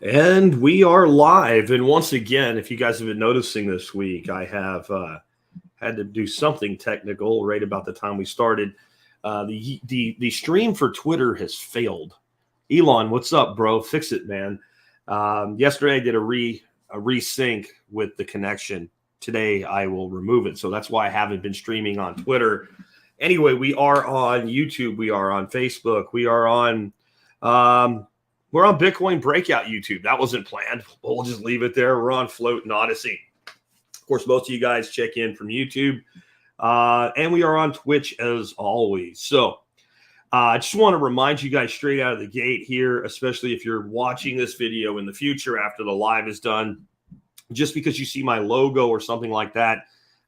And we are live. And once again, if you guys have been noticing this week, I have had to do something technical right about the time we started. The stream for Twitter has failed. Elon, what's up, bro? Fix it, man. Yesterday I did a resync with the connection. Today I will remove it. So that's why I haven't been streaming on Twitter. Anyway, we are on YouTube. We are on Facebook. We're on Bitcoin Breakout YouTube. That wasn't planned. We'll just leave it there. We're on Float and Odyssey. Of course, most of you guys check in from YouTube. And we are on Twitch as always. So I just want to remind you guys straight out of the gate here, especially if you're watching this video in the future after the live is done, just because you see my logo or something like that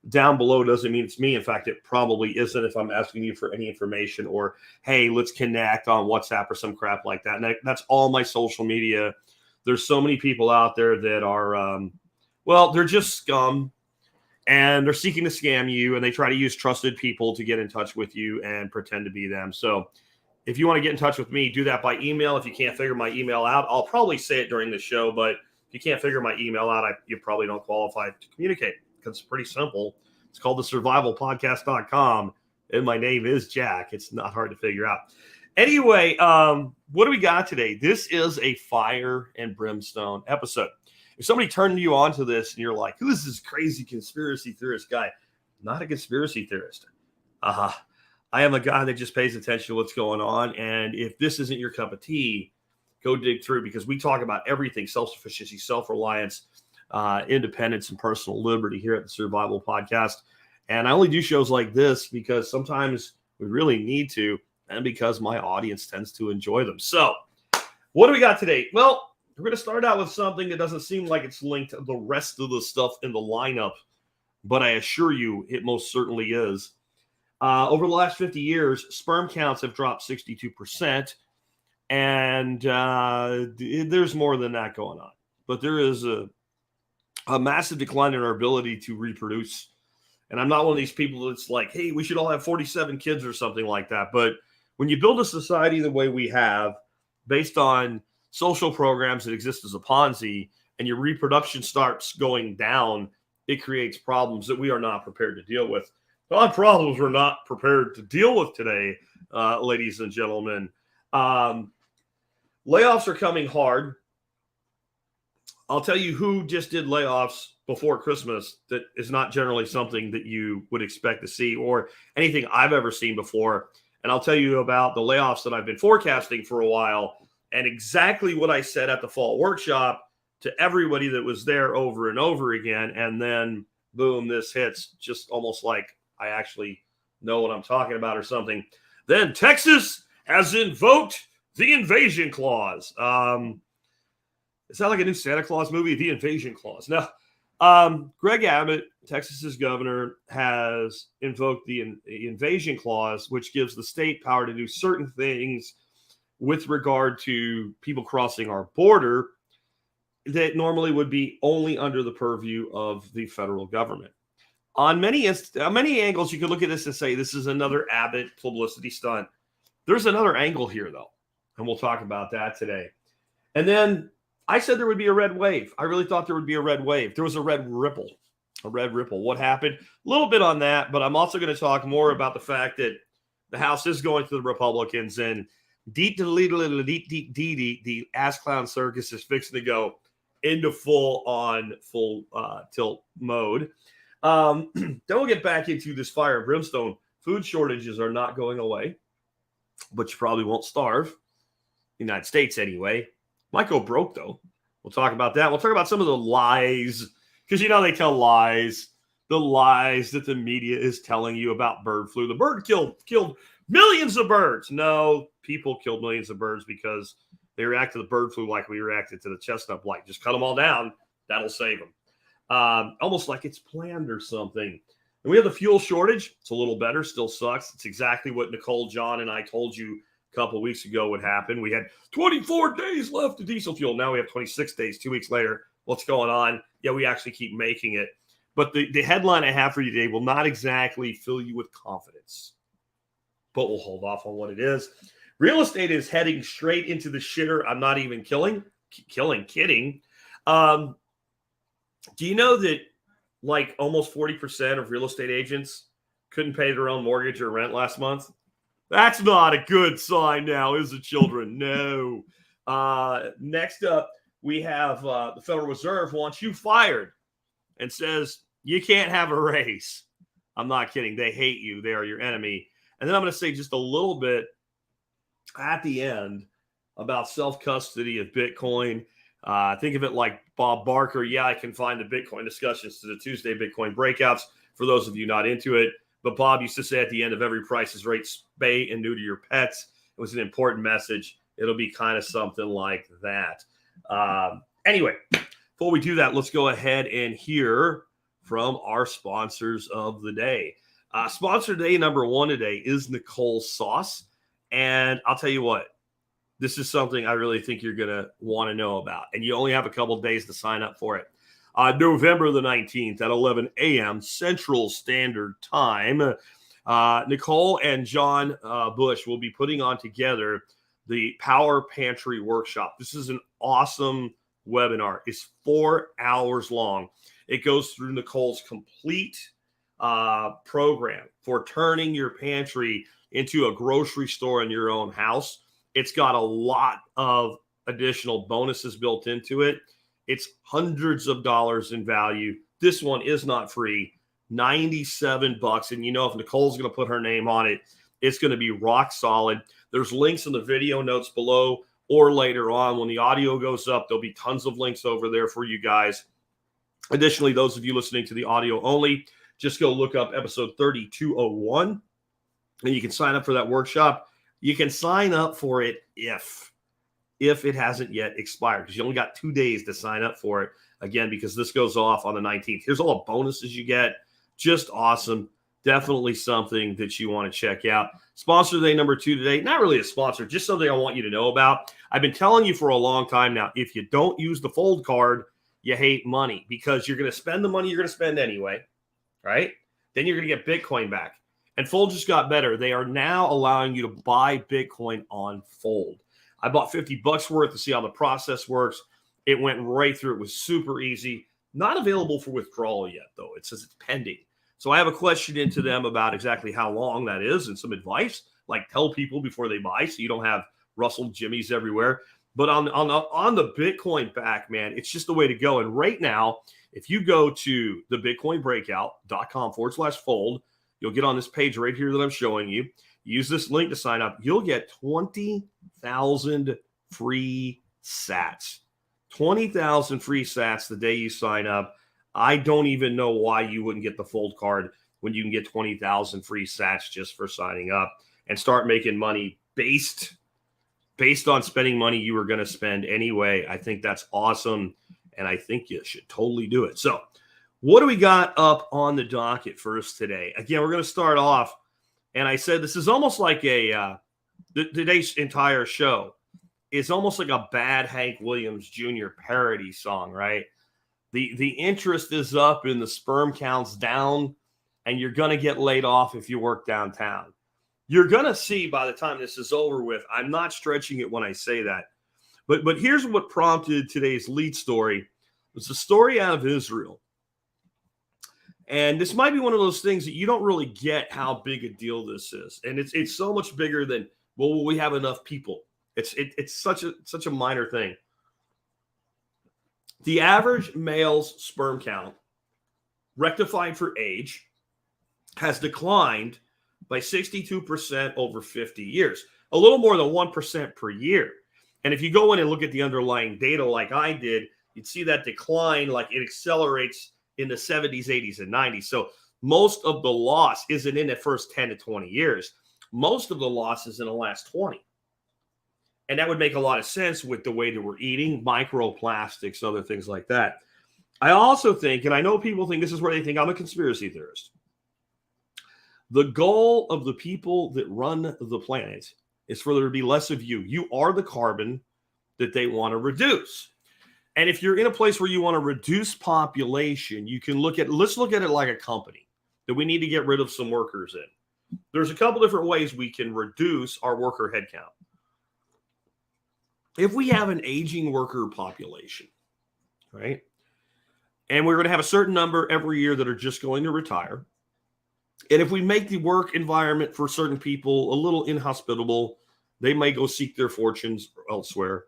down below doesn't mean it's me. In fact, it probably isn't if I'm asking you for any information or, hey, let's connect on WhatsApp or some crap like that. And that's all my social media. There's so many people out there that are, they're just scum and they're seeking to scam you, and they try to use trusted people to get in touch with you and pretend to be them. So if you want to get in touch with me, do that by email. If you can't figure my email out, I'll probably say it during the show, but if you can't figure my email out, you probably don't qualify to communicate. It's pretty simple. It's called thesurvivalpodcast.com, and my name is Jack. It's not hard to figure out. Anyway, what do we got today? This is a fire and brimstone episode. If somebody turned you on to this and you're like, who is this crazy conspiracy theorist guy? I'm not a conspiracy theorist. I am a guy that just pays attention to what's going on. And if this isn't your cup of tea, go dig through, because we talk about everything: self-sufficiency, self-reliance, independence, and personal liberty here at the Survival Podcast. And I only do shows like this because sometimes we really need to, and because my audience tends to enjoy them. So what do we got today? Well, we're going to start out with something that doesn't seem like it's linked to the rest of the stuff in the lineup, but I assure you it most certainly is. Over the last 50 years, sperm counts have dropped 62%, and there's more than that going on. But there is a massive decline in our ability to reproduce. And I'm not one of these people that's like, hey, we should all have 47 kids or something like that. But when you build a society the way we have, based on social programs that exist as a Ponzi, and your reproduction starts going down, it creates problems that we are not prepared to deal with. Well, problems we're not prepared to deal with today, ladies and gentlemen. Layoffs are coming hard. I'll tell you who just did layoffs before Christmas that is not generally something that you would expect to see or anything I've ever seen before. And I'll tell you about the layoffs that I've been forecasting for a while, and exactly what I said at the fall workshop to everybody that was there over and over again. And then, boom, this hits, just almost like I actually know what I'm talking about or something. Then Texas has invoked the invasion clause. Is that like a new Santa Claus movie, The Invasion Clause? Now, Greg Abbott, Texas's governor, has invoked the invasion clause, which gives the state power to do certain things with regard to people crossing our border that normally would be only under the purview of the federal government. On many angles, you could look at this and say this is another Abbott publicity stunt. There's another angle here, though, and we'll talk about that today. And then I said there would be a red wave. I really thought there would be a red wave. There was a red ripple. What happened? A little bit on that, but I'm also going to talk more about the fact that the House is going to the Republicans, and the ass clown circus is fixing to go into full tilt mode. Then we'll get back into this fire and brimstone. Food shortages are not going away, but you probably won't starve. United States anyway. Might go broke, though. We'll talk about that. We'll talk about some of the lies, because they tell lies. The lies that the media is telling you about bird flu. The bird killed millions of birds. No, people killed millions of birds because they react to the bird flu like we reacted to the chestnut blight. Just cut them all down. That'll save them. Almost like it's planned or something. And we have the fuel shortage. It's a little better. Still sucks. It's exactly what Nicole, John, and I told you a couple of weeks ago would happen. We had 24 days left of diesel fuel. Now we have 26 days, 2 weeks later. What's going on? Yeah, we actually keep making it. But the headline I have for you today will not exactly fill you with confidence. But we'll hold off on what it is. Real estate is heading straight into the shitter. I'm not even Kidding. Do you know that like almost 40% of real estate agents couldn't pay their own mortgage or rent last month? That's not a good sign now, is it, children? No. Next up, we have the Federal Reserve wants you fired and says you can't have a raise. I'm not kidding. They hate you. They are your enemy. And then I'm going to say just a little bit at the end about self-custody of Bitcoin. Think of it like Bob Barker. Yeah, I can find the Bitcoin discussions to the Tuesday Bitcoin breakouts for those of you not into it. But Bob used to say at the end of every Price is Right, spay and neuter your pets. It was an important message. It'll be kind of something like that. Anyway, before we do that, let's go ahead and hear from our sponsors of the day. Sponsor day number one today is Nicole's Sauce. And I'll tell you what, this is something I really think you're going to want to know about. And you only have a couple of days to sign up for it. November the 19th at 11 a.m. Central Standard Time, Nicole and John Bush will be putting on together the Power Pantry Workshop. This is an awesome webinar. It's 4 hours long. It goes through Nicole's complete program for turning your pantry into a grocery store in your own house. It's got a lot of additional bonuses built into it. It's hundreds of dollars in value. This one is not free, $97. And you know, if Nicole's going to put her name on it, it's going to be rock solid. There's links in the video notes below or later on when the audio goes up. There'll be tons of links over there for you guys. Additionally, those of you listening to the audio only, just go look up episode 3201 and you can sign up for that workshop. You can sign up for it if it hasn't yet expired, because you only got 2 days to sign up for it. Again, because this goes off on the 19th. Here's all the bonuses you get. Just awesome. Definitely something that you want to check out. Sponsor day number 2 today. Not really a sponsor, just something I want you to know about. I've been telling you for a long time now, if you don't use the Fold card, you hate money, because you're going to spend the money you're going to spend anyway, right? Then you're going to get Bitcoin back. And Fold just got better. They are now allowing you to buy Bitcoin on Fold. I bought $50 worth to see how the process works. It went right through. It was super easy. Not available for withdrawal yet, though. It says it's pending. So I have a question into them about exactly how long that is and some advice, like tell people before they buy so you don't have Russell Jimmies everywhere. But on the Bitcoin back, man, it's just the way to go. And right now, if you go to thebitcoinbreakout.com/fold, you'll get on this page right here that I'm showing you. Use this link to sign up. You'll get 20,000 free sats. 20,000 free sats the day you sign up. I don't even know why you wouldn't get the Fold card when you can get 20,000 free sats just for signing up and start making money based on spending money you were going to spend anyway. I think that's awesome, and I think you should totally do it. So what do we got up on the docket first today? Again, we're going to start off. And I said, this is almost like today's entire show is almost like a bad Hank Williams Jr. parody song, right? The interest is up and the sperm count's down, and you're going to get laid off if you work downtown. You're going to see by the time this is over with, I'm not stretching it when I say that. But here's what prompted today's lead story. It's a story out of Israel. And this might be one of those things that you don't really get how big a deal this is. And it's so much bigger than, well, we have enough people. It's such a minor thing. The average male's sperm count, rectified for age, has declined by 62% over 50 years, a little more than 1% per year. And if you go in and look at the underlying data like I did, you'd see that decline, like it accelerates in the 70s, 80s, and 90s. So most of the loss isn't in the first 10 to 20 years. Most of the loss is in the last 20. And that would make a lot of sense with the way that we're eating, microplastics, other things like that. I also think, and I know people think this is where they think I'm a conspiracy theorist. The goal of the people that run the planet is for there to be less of you. You are the carbon that they want to reduce. And if you're in a place where you want to reduce population, you can let's look at it like a company that we need to get rid of some workers in. There's a couple different ways we can reduce our worker headcount. if we have an aging worker population, right, and we're going to have a certain number every year that are just going to retire, and if we make the work environment for certain people a little inhospitable, they may go seek their fortunes elsewhere.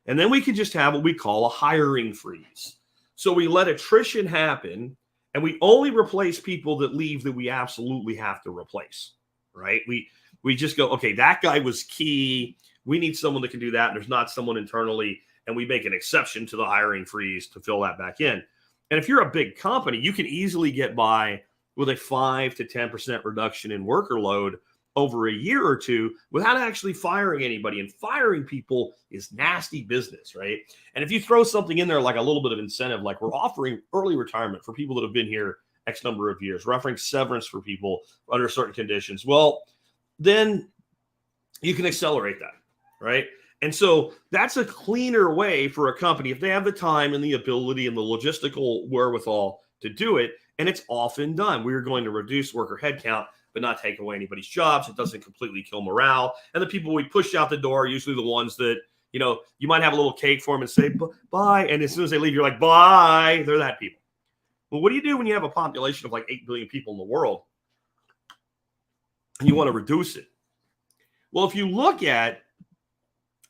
And then we can just have what we call a hiring freeze. So we let attrition happen, and we only replace people that leave that we absolutely have to replace, right? We just go, okay, that guy was key. We need someone that can do that. And there's not someone internally, and we make an exception to the hiring freeze to fill that back in. And if you're a big company, you can easily get by with a 5 to 10% reduction in worker load over a year or two without actually firing anybody. And firing people is nasty business, right? And if you throw something in there like a little bit of incentive, like we're offering early retirement for people that have been here X number of years, we're offering severance for people under certain conditions, well, then you can accelerate that, right? And so that's a cleaner way for a company if they have the time and the ability and the logistical wherewithal to do it. And it's often done. We're going to reduce worker headcount, but not take away anybody's jobs. It doesn't completely kill morale. And the people we push out the door are usually the ones that, you know, you might have a little cake for them and say, bye. And as soon as they leave, you're like, bye. They're that people. Well, what do you do when you have a population of like 8 billion people in the world and you want to reduce it? Well, if you look at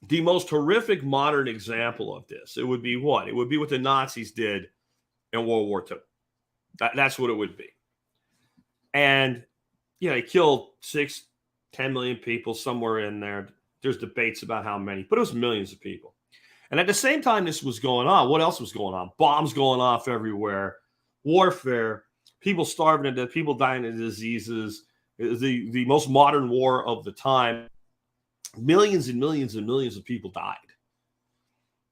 the most horrific modern example of this, it would be what? It would be what the Nazis did in World War II. That's what it would be. And, you know, they killed 6, 10 million people, somewhere in there. There's debates about how many, but it was millions of people. And at the same time this was going on, what else was going on? Bombs going off everywhere, warfare, people starving to death, people dying of diseases. It was the most modern war of the time. Millions and millions and millions of people died.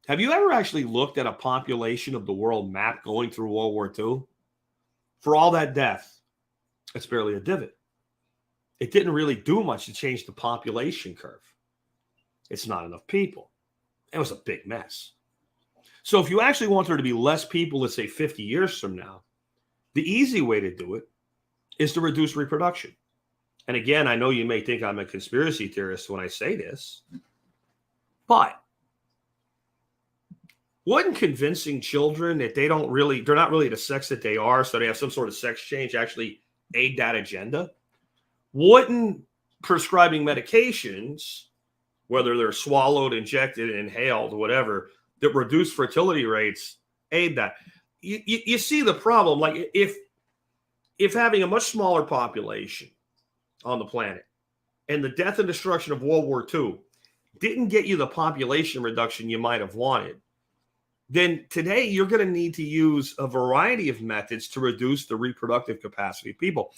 Have you ever actually looked at a population of the world map going through World War II? For all that death, it's barely a divot. It didn't really do much to change the population curve. It's not enough people. It was a big mess. So if you actually want there to be less people, let's say 50 years from now, the easy way to do it is to reduce reproduction. And again, I know you may think I'm a conspiracy theorist when I say this, but wouldn't convincing children that they're not really the sex that they are, so they have some sort of sex change, actually aid that agenda? Wouldn't prescribing medications, whether they're swallowed, injected, inhaled, whatever, that reduce fertility rates, aid that? You see the problem. Like if having a much smaller population on the planet and the death and destruction of World War II didn't get you the population reduction you might have wanted, then today you're going to need to use a variety of methods to reduce the reproductive capacity of people.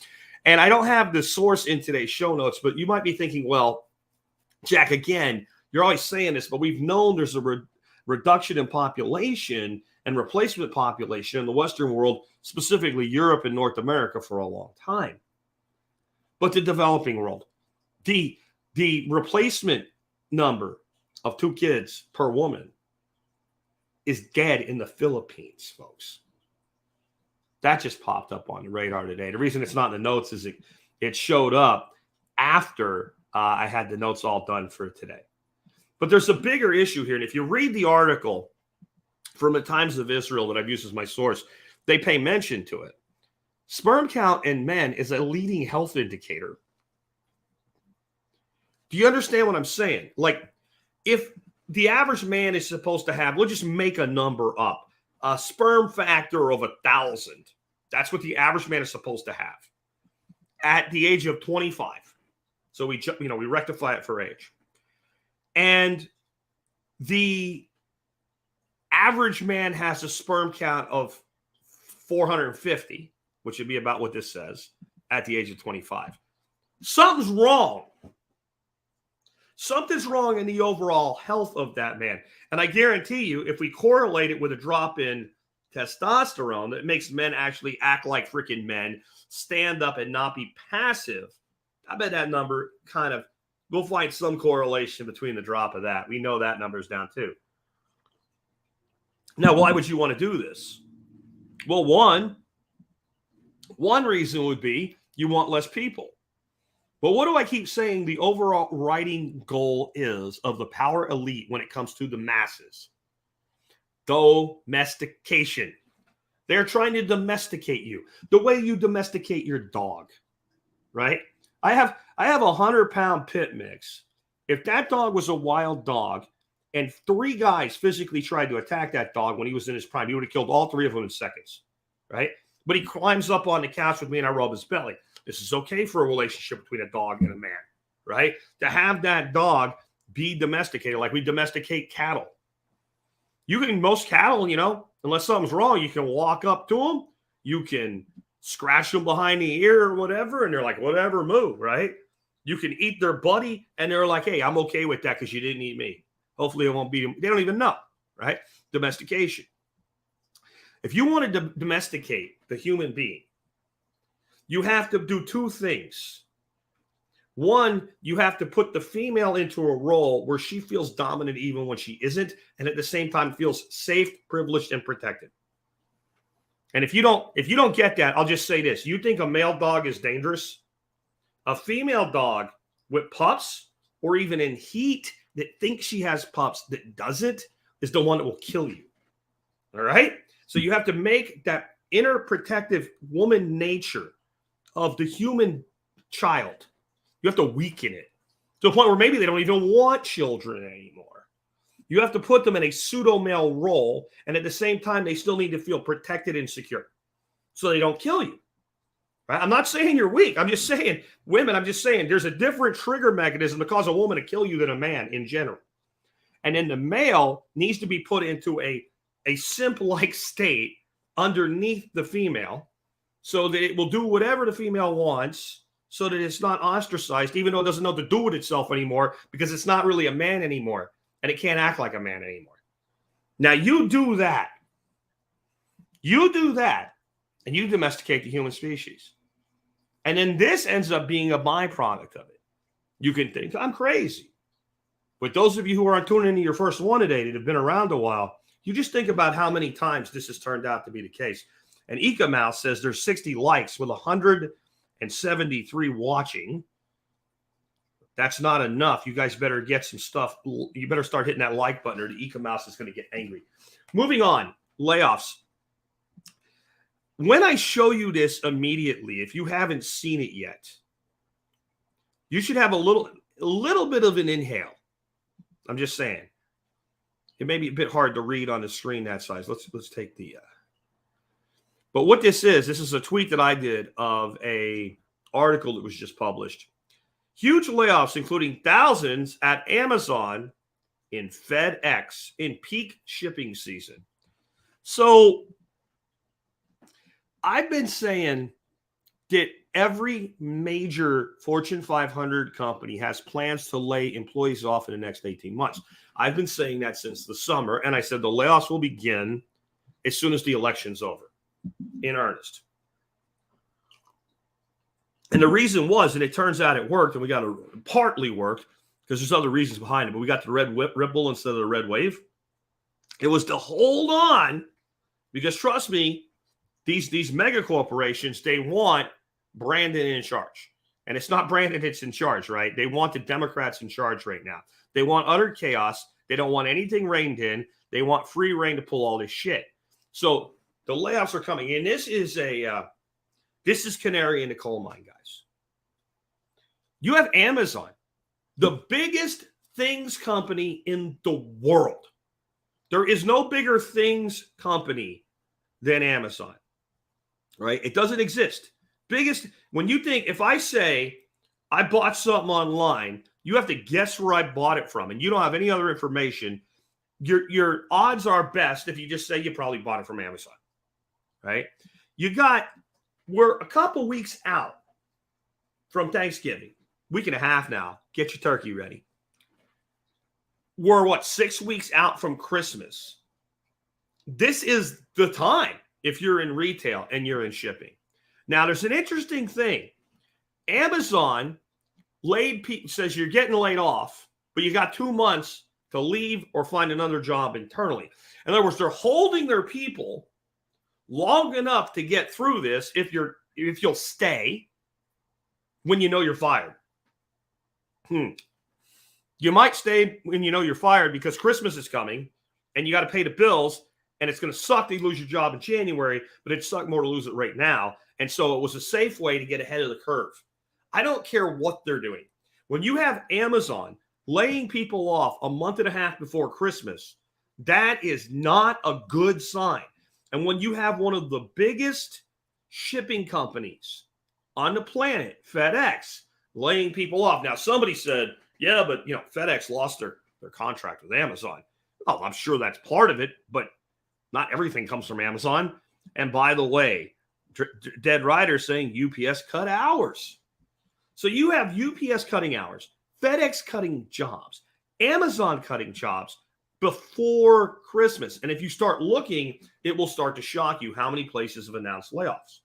And I don't have the source in today's show notes, but you might be thinking, well, Jack, again, you're always saying this, but we've known there's a reduction in population and replacement population in the Western world, specifically Europe and North America, for a long time. But the developing world, the replacement number of 2 kids per woman is dead in the Philippines, folks. That just popped up on the radar today. The reason it's not in the notes is it showed up after I had the notes all done for today. But there's a bigger issue here. And if you read the article from the Times of Israel that I've used as my source, they pay mention to it. Sperm count in men is a leading health indicator. Do you understand what I'm saying? Like, if the average man is supposed to have, we'll just make a number up, a sperm factor of 1,000. That's what the average man is supposed to have at the age of 25. So we rectify it for age. And the average man has a sperm count of 450, which would be about what this says, at the age of 25. Something's wrong. Something's wrong in the overall health of that man. And I guarantee you, if we correlate it with a drop in testosterone that makes men actually act like freaking men, stand up and not be passive, I bet that number we'll find some correlation between the drop of that. We know that number's down too. Now, why would you want to do this? Well, one reason would be you want less people. But what do I keep saying the overall writing goal is of the power elite when it comes to the masses? Domestication. They're trying to domesticate you the way you domesticate your dog, right? I have a 100-pound pit mix. If that dog was a wild dog and 3 guys physically tried to attack that dog when he was in his prime, he would have killed all 3 of them in seconds, right? But he climbs up on the couch with me and I rub his belly. This is okay for a relationship between a dog and a man, right? To have that dog be domesticated like we domesticate cattle. Most cattle, unless something's wrong, you can walk up to them. You can scratch them behind the ear or whatever. And they're like, whatever, move, right? You can eat their buddy. And they're like, hey, I'm okay with that because you didn't eat me. Hopefully it won't beat them. They don't even know, right? Domestication. If you want to domesticate the human being, you have to do 2 things. One, you have to put the female into a role where she feels dominant even when she isn't, and at the same time feels safe, privileged, and protected. And if you don't get that, I'll just say this. You think a male dog is dangerous? A female dog with pups or even in heat that thinks she has pups that doesn't is the one that will kill you. All right? So you have to make that inner protective woman nature of the human child. You have to weaken it to the point where maybe they don't even want children anymore. You have to put them in a pseudo-male role, and at the same time, they still need to feel protected and secure so they don't kill you. Right? I'm not saying you're weak. I'm just saying, women, there's a different trigger mechanism to cause a woman to kill you than a man in general. And then the male needs to be put into a simp-like state underneath the female so that it will do whatever the female wants so that it's not ostracized, even though it doesn't know to do with itself anymore because it's not really a man anymore and it can't act like a man anymore. Now, you do that. And you domesticate the human species. And then this ends up being a byproduct of it. You can think, I'm crazy. But those of you who are tuning into your first one today that have been around a while, you just think about how many times this has turned out to be the case. And Ecomouse says there's 60 likes with 173 watching. That's not enough. You guys better get some stuff. You better start hitting that like button or the Ecomouse is going to get angry. Moving on, layoffs. When I show you this immediately, if you haven't seen it yet, you should have a little bit of an inhale. I'm just saying. It may be a bit hard to read on the screen that size. Let's take the but what this is a tweet that I did of a article that was just published. Huge layoffs, including thousands at Amazon in FedEx in peak shipping season. So I've been saying that every major Fortune 500 company has plans to lay employees off in the next 18 months. I've been saying that since the summer, and I said the layoffs will begin as soon as the election's over, in earnest. And the reason was, and it turns out it worked, and we got to partly work because there's other reasons behind it, but we got the red ripple instead of the red wave. It was to hold on because, trust me, these mega corporations, they want Brandon in charge. And it's not Brandon that's in charge, right? They want the Democrats in charge right now. They want utter chaos. They don't want anything reined in. They want free reign to pull all this shit. So the layoffs are coming. And this is canary in the coal mine, guys. You have Amazon, the biggest things company in the world. There is no bigger things company than Amazon, right? It doesn't exist. Biggest, when you think, if I say I bought something online, you have to guess where I bought it from, and you don't have any other information. Your odds are best if you just say you probably bought it from Amazon, right? We're a couple weeks out from Thanksgiving, week and a half now. Get your turkey ready. We're 6 weeks out from Christmas. This is the time if you're in retail and you're in shipping. Now, there's an interesting thing. Amazon says you're getting laid off, but you got 2 months to leave or find another job internally. In other words, they're holding their people long enough to get through this if you'll stay when you know you're fired. You might stay when you know you're fired because Christmas is coming and you got to pay the bills, and it's going to suck to lose your job in January, but it'd suck more to lose it right now. And so it was a safe way to get ahead of the curve. I don't care what they're doing. When you have Amazon laying people off a month and a half before Christmas, that is not a good sign. And when you have one of the biggest shipping companies on the planet, FedEx, laying people off. Now, somebody said, yeah, but FedEx lost their contract with Amazon. Oh, I'm sure that's part of it, but not everything comes from Amazon. And by the way, Dead Rider saying UPS cut hours. So you have UPS cutting hours, FedEx cutting jobs, Amazon cutting jobs before Christmas. And if you start looking, it will start to shock you how many places have announced layoffs.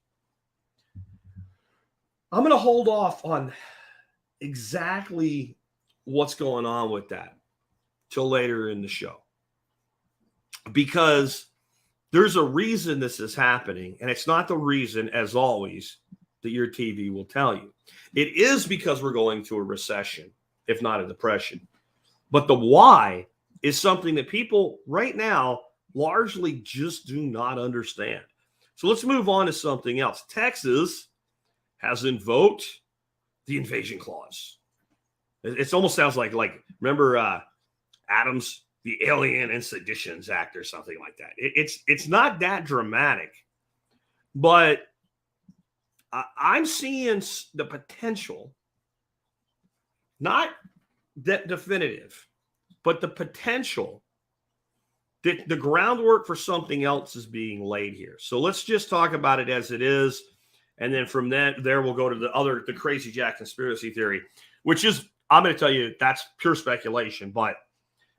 I'm going to hold off on exactly what's going on with that till later in the show, because there's a reason this is happening, and it's not the reason, as always, that your TV will tell you. It is because we're going to a recession, if not a depression. But the why is something that people right now largely just do not understand. So let's move on to something else. Texas has invoked the invasion clause. It almost sounds like remember Adams, the Alien and Seditions Act or something like that. It's not that dramatic, but I'm seeing the potential, not that definitive, but the potential that the groundwork for something else is being laid here. So let's just talk about it as it is. And then from there we'll go to the Crazy Jack conspiracy theory, which is, I'm going to tell you, that's pure speculation, but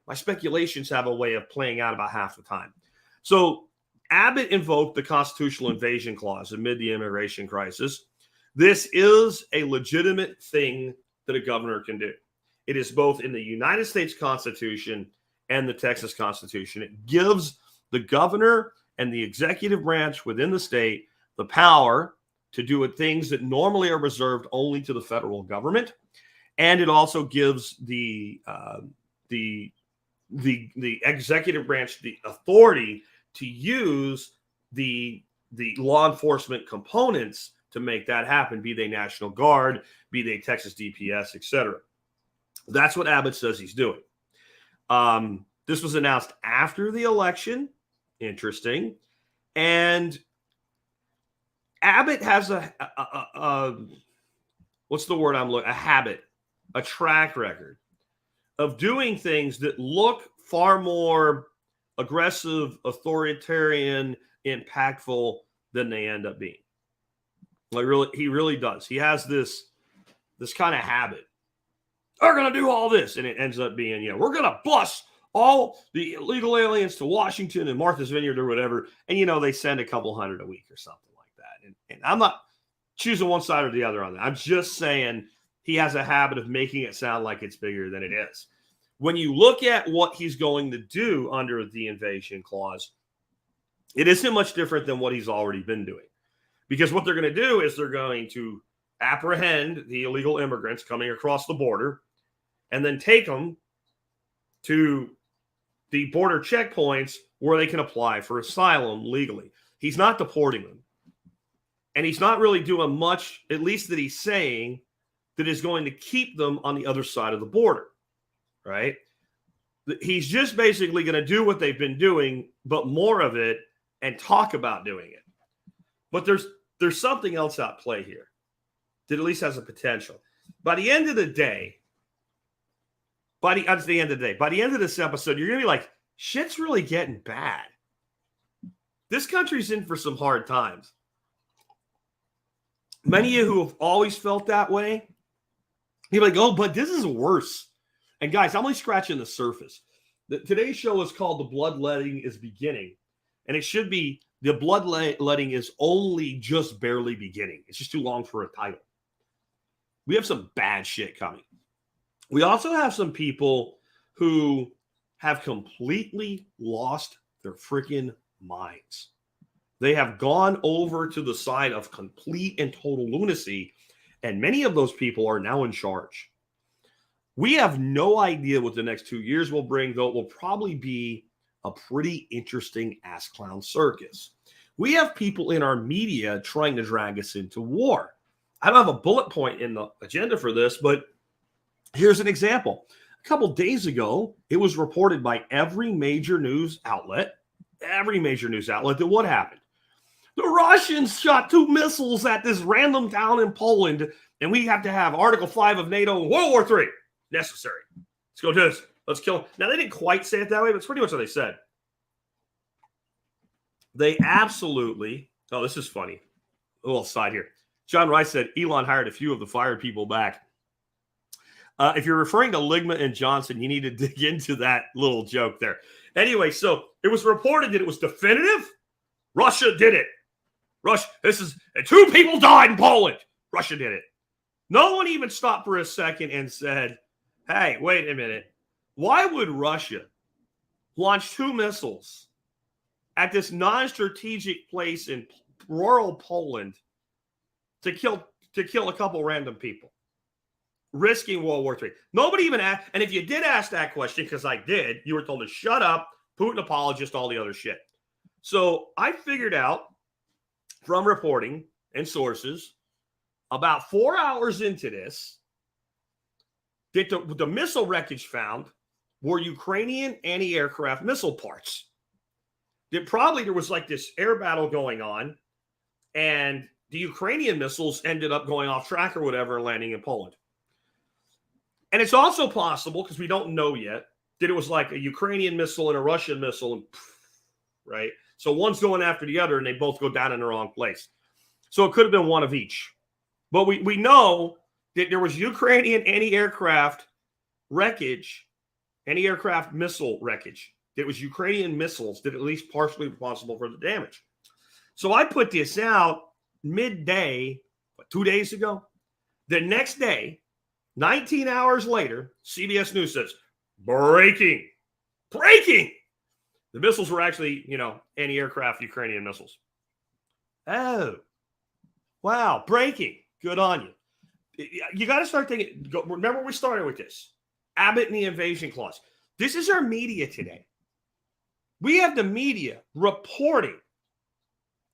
my speculations have a way of playing out about half the time. So Abbott invoked the constitutional invasion clause amid the immigration crisis. This is a legitimate thing that a governor can do. It is both in the United States Constitution and the Texas Constitution. It gives the governor and the executive branch within the state the power to do things that normally are reserved only to the federal government. And it also gives the executive branch the authority to use the law enforcement components to make that happen, be they National Guard, be they Texas DPS, etc. That's what Abbott says he's doing. This was announced after the election. Interesting. And Abbott has a habit, a track record of doing things that look far more aggressive, authoritarian, impactful than they end up being. He really does. He has this kind of habit. They're going to do all this, and it ends up being, we're going to bust all the illegal aliens to Washington and Martha's Vineyard or whatever, and they send a couple hundred a week or something like that. And I'm not choosing one side or the other on that. I'm just saying he has a habit of making it sound like it's bigger than it is. When you look at what he's going to do under the invasion clause, it isn't much different than what he's already been doing. Because what they're going to do is they're going to apprehend the illegal immigrants coming across the border and then take them to the border checkpoints where they can apply for asylum legally. He's not deporting them. And he's not really doing much, at least that he's saying, that is going to keep them on the other side of the border, right? He's just basically going to do what they've been doing, but more of it, and talk about doing it. But there's something else at play here that at least has a potential. By the end of the day, by the end of this episode, you're going to be like, shit's really getting bad. This country's in for some hard times. Many of you who have always felt that way, you're like, oh, but this is worse. And guys, I'm only scratching the surface. Today's show is called The Bloodletting is Beginning. And it should be The Bloodletting is only just barely beginning. It's just too long for a title. We have some bad shit coming. We also have some people who have completely lost their freaking minds. They have gone over to the side of complete and total lunacy, and many of those people are now in charge. We have no idea what the next 2 years will bring, though it will probably be a pretty interesting ass clown circus. We have people in our media trying to drag us into war. I don't have a bullet point in the agenda for this, but here's an example. A couple days ago, it was reported by every major news outlet that what happened? The Russians shot 2 missiles at this random town in Poland, and we have to have Article 5 of NATO and World War III necessary. Let's go do this. Let's kill them. Now, they didn't quite say it that way, but it's pretty much what they said. They absolutely, oh, this is funny. A little side here. John Rice said Elon hired a few of the fired people back. If you're referring to Ligma and Johnson, you need to dig into that little joke there. Anyway, so it was reported that it was definitive. Russia did it. And 2 people died in Poland. Russia did it. No one even stopped for a second and said, hey, wait a minute. Why would Russia launch 2 missiles at this non-strategic place in rural Poland to kill a couple random people, risking World War III? Nobody even asked. And if you did ask that question, because I did, you were told to shut up, Putin apologist, all the other shit. So I figured out from reporting and sources about 4 hours into this that the missile wreckage found were Ukrainian anti-aircraft missile parts. That probably there was like this air battle going on, and the Ukrainian missiles ended up going off track or whatever and landing in Poland. And it's also possible, because we don't know yet, that it was like a Ukrainian missile and a Russian missile, and right? So one's going after the other, and they both go down in the wrong place. So it could have been one of each. But we know that there was Ukrainian anti-aircraft wreckage, anti-aircraft missile wreckage. It was Ukrainian missiles that at least partially responsible for the damage. So I put this out midday, 2 days ago. The next day, 19 hours later, CBS News says, breaking. The missiles were actually, anti-aircraft Ukrainian missiles. Oh, wow, breaking. Good on you. You got to start thinking, remember we started with this. Abbott and the invasion clause. This is our media today. We have the media reporting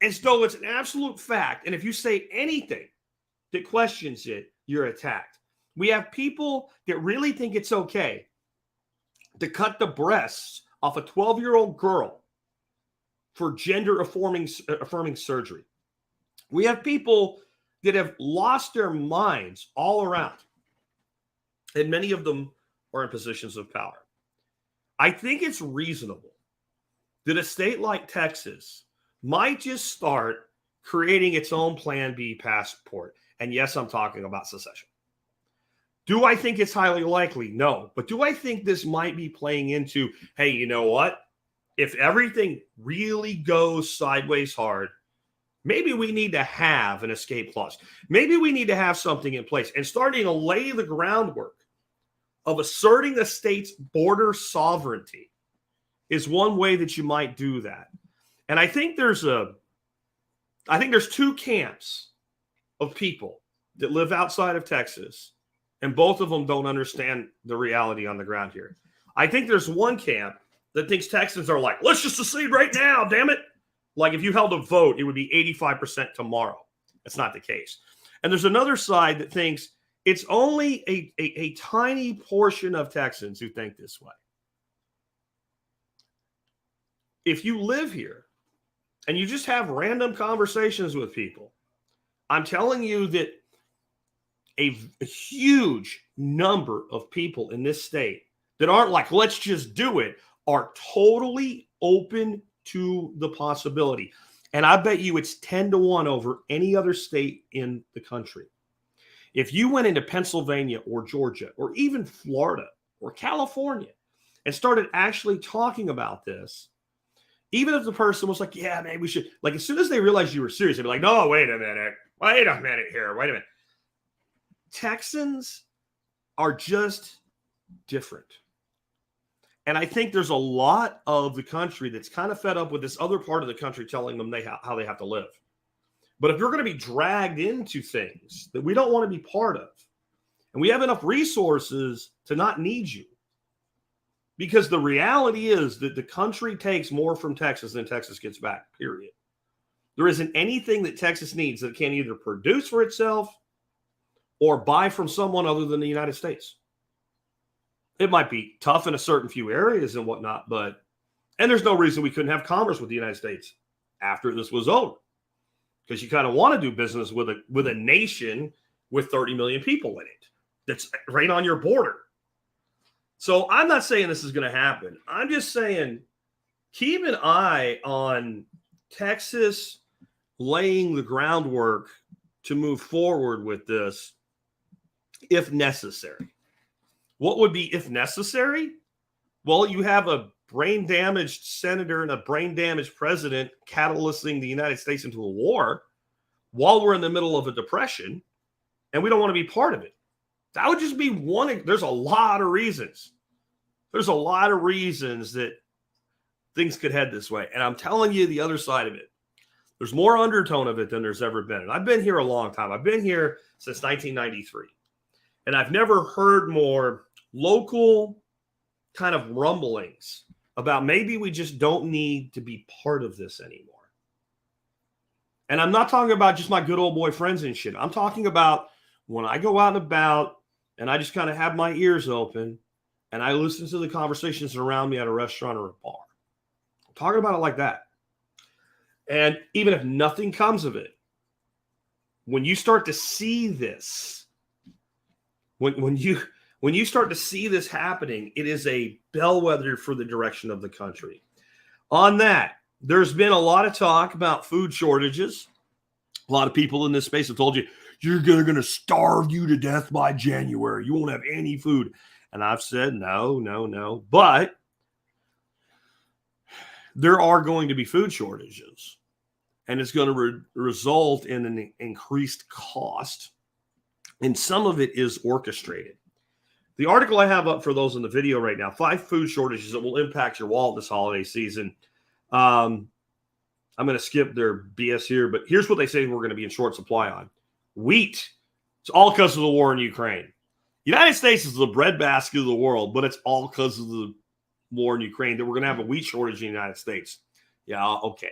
as though it's an absolute fact. And if you say anything that questions it, you're attacked. We have people that really think it's okay to cut the breasts off a 12-year-old girl for gender-affirming surgery. We have people that have lost their minds all around, and many of them are in positions of power. I think it's reasonable that a state like Texas might just start creating its own Plan B passport. And yes, I'm talking about secession. Do I think it's highly likely? No. But do I think this might be playing into, hey, you know what? If everything really goes sideways hard, maybe we need to have an escape clause. Maybe we need to have something in place and starting to lay the groundwork of asserting a state's border sovereignty is one way that you might do that. And I think there's 2 camps of people that live outside of Texas, and both of them don't understand the reality on the ground here. I think there's one camp that thinks Texans are like, let's just secede right now, damn it. Like if you held a vote, it would be 85% tomorrow. That's not the case. And there's another side that thinks it's only a tiny portion of Texans who think this way. If you live here and you just have random conversations with people, I'm telling you that a huge number of people in this state that aren't like, let's just do it, are totally open to the possibility. And I bet you it's 10-1 over any other state in the country. If you went into Pennsylvania or Georgia or even Florida or California and started actually talking about this, even if the person was like, yeah, maybe we should, like as soon as they realized you were serious, they'd be like, no, wait a minute here. Wait a minute. Texans are just different. And I think there's a lot of the country that's kind of fed up with this other part of the country telling them how they have to live. But if you're going to be dragged into things that we don't want to be part of, And we have enough resources to not need you. Because the reality is that the country takes more from Texas than Texas gets back, period. There isn't anything that Texas needs that it can't either produce for itself or buy from someone other than the United States. It might be tough in a certain few areas and whatnot, and there's no reason we couldn't have commerce with the United States after this was over. Because you kind of want to do business with a nation with 30 million people in it that's right on your border. So I'm not saying this is going to happen. I'm just saying keep an eye on Texas laying the groundwork to move forward with this if necessary. What would be if necessary? Well, you have a brain-damaged senator and a brain-damaged president catalyzing the United States into a war while we're in the middle of a depression, and we don't want to be part of it. That would just be one. There's a lot of reasons. There's a lot of reasons that things could head this way. And I'm telling you the other side of it. There's more undertone of it than there's ever been. And I've been here a long time. I've been here since 1993. And I've never heard more local kind of rumblings about maybe we just don't need to be part of this anymore. And I'm not talking about just my good old boy friends and shit. I'm talking about when I go out and about and I just kind of have my ears open and I listen to the conversations around me at a restaurant or a bar. I'm talking about it like that. And even if nothing comes of it, when you start to see this, when you start to see this happening, it is a bellwether for the direction of the country. On that, there's been a lot of talk about food shortages. A lot of people in this space have told you, you're going to starve you to death by January. You won't have any food. And I've said, no. But there are going to be food shortages. And it's going to result in an increased cost. And some of it is orchestrated. The article I have up for those in the video right now, 5 food shortages that will impact your wallet this holiday season. I'm going to skip their BS here, but here's what they say we're going to be in short supply on. Wheat. It's all because of the war in Ukraine. The United States is the breadbasket of the world, but it's all because of the war in Ukraine that we're going to have a wheat shortage in the United States. Yeah, okay.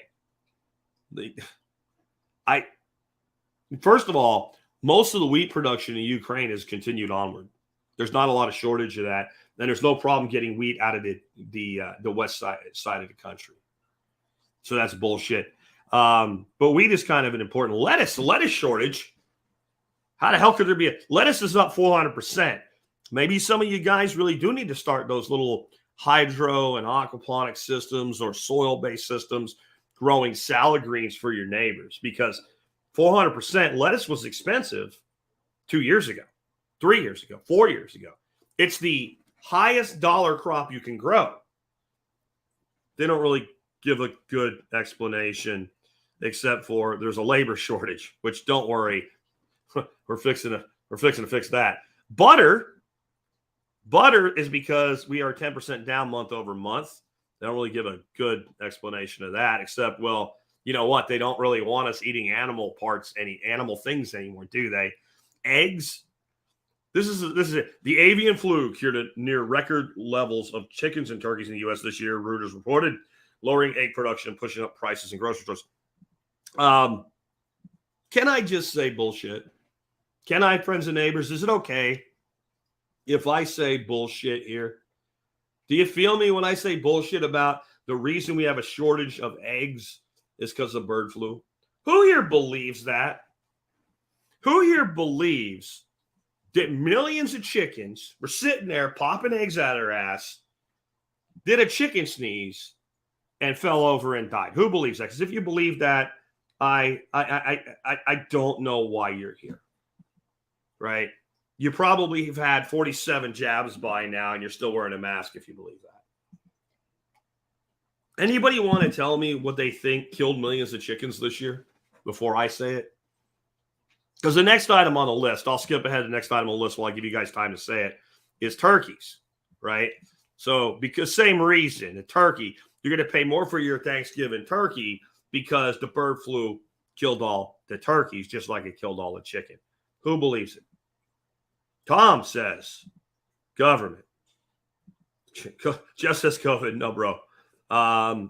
First of all, most of the wheat production in Ukraine has continued onward. There's not a lot of shortage of that. And there's no problem getting wheat out of the west side of the country. So that's bullshit. But wheat is kind of an important lettuce shortage. How the hell could there be lettuce is up 400%. Maybe some of you guys really do need to start those little hydro and aquaponic systems or soil-based systems growing salad greens for your neighbors, because 400% lettuce was expensive 2 years ago, 3 years ago, 4 years ago. It's the highest dollar crop you can grow. They don't really give a good explanation except for there's a labor shortage, which don't worry, we're fixing to fix that. Butter is because we are 10% down month over month. They don't really give a good explanation of that, except, well, you know what? They don't really want us eating animal parts, any animal things anymore, do they? Eggs. This is it. The avian flu cured near record levels of chickens and turkeys in the U.S. this year, Reuters reported, lowering egg production and pushing up prices in grocery stores. Can I just say bullshit? Can I, friends and neighbors? Is it okay if I say bullshit here? Do you feel me when I say bullshit about the reason we have a shortage of eggs is because of bird flu? Who here believes that? Who here believes that millions of chickens were sitting there popping eggs out of their ass, did a chicken sneeze, and fell over and died? Who believes that? Because if you believe that, I don't know why you're here, right? You probably have had 47 jabs by now, and you're still wearing a mask if you believe that. Anybody want to tell me what they think killed millions of chickens this year before I say it? Because the next item on the list, I'll skip ahead to the next item on the list while I give you guys time to say it, is turkeys, right? So because same reason, a turkey, you're going to pay more for your Thanksgiving turkey because the bird flu killed all the turkeys, just like it killed all the chicken. Who believes it? Tom says government. Jeff says COVID. No, bro.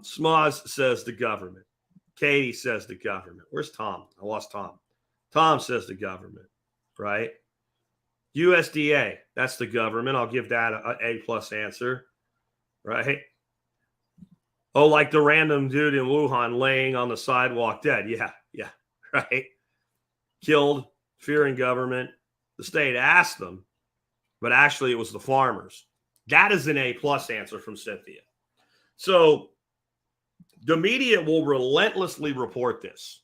Smoz says the government. Katie says the government. Where's Tom? I lost Tom. Tom says the government, right? USDA, that's the government. I'll give that an A+ answer, right? Oh, like the random dude in Wuhan laying on the sidewalk dead. Yeah, right? Killed, fearing government. The state asked them, but actually it was the farmers. That is an A+ answer from Cynthia. So the media will relentlessly report this.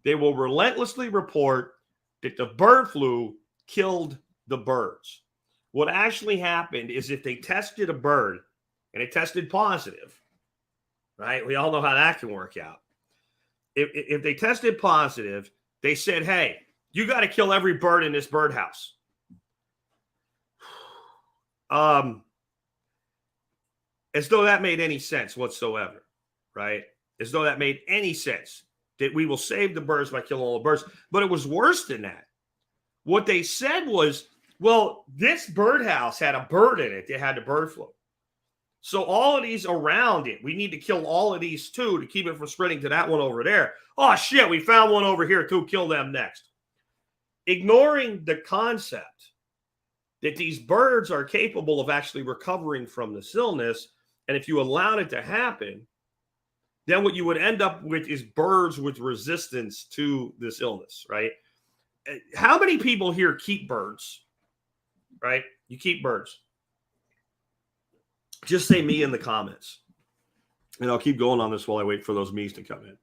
They will relentlessly report that the bird flu killed the birds. What actually happened is if they tested a bird and it tested positive, right? We all know how that can work out. If they tested positive, they said, hey, you got to kill every bird in this birdhouse. As though that made any sense whatsoever, right? As though that made any sense that we will save the birds by killing all the birds. But it was worse than that. What they said was, well, this birdhouse had a bird in it that had the bird flu. So all of these around it, we need to kill all of these too to keep it from spreading to that one over there. Oh, shit, we found one over here too. Kill them next. Ignoring the concept that these birds are capable of actually recovering from this illness. And if you allowed it to happen, then what you would end up with is birds with resistance to this illness, right? How many people here keep birds, right? You keep birds. Just say me in the comments. And I'll keep going on this while I wait for those me's to come in.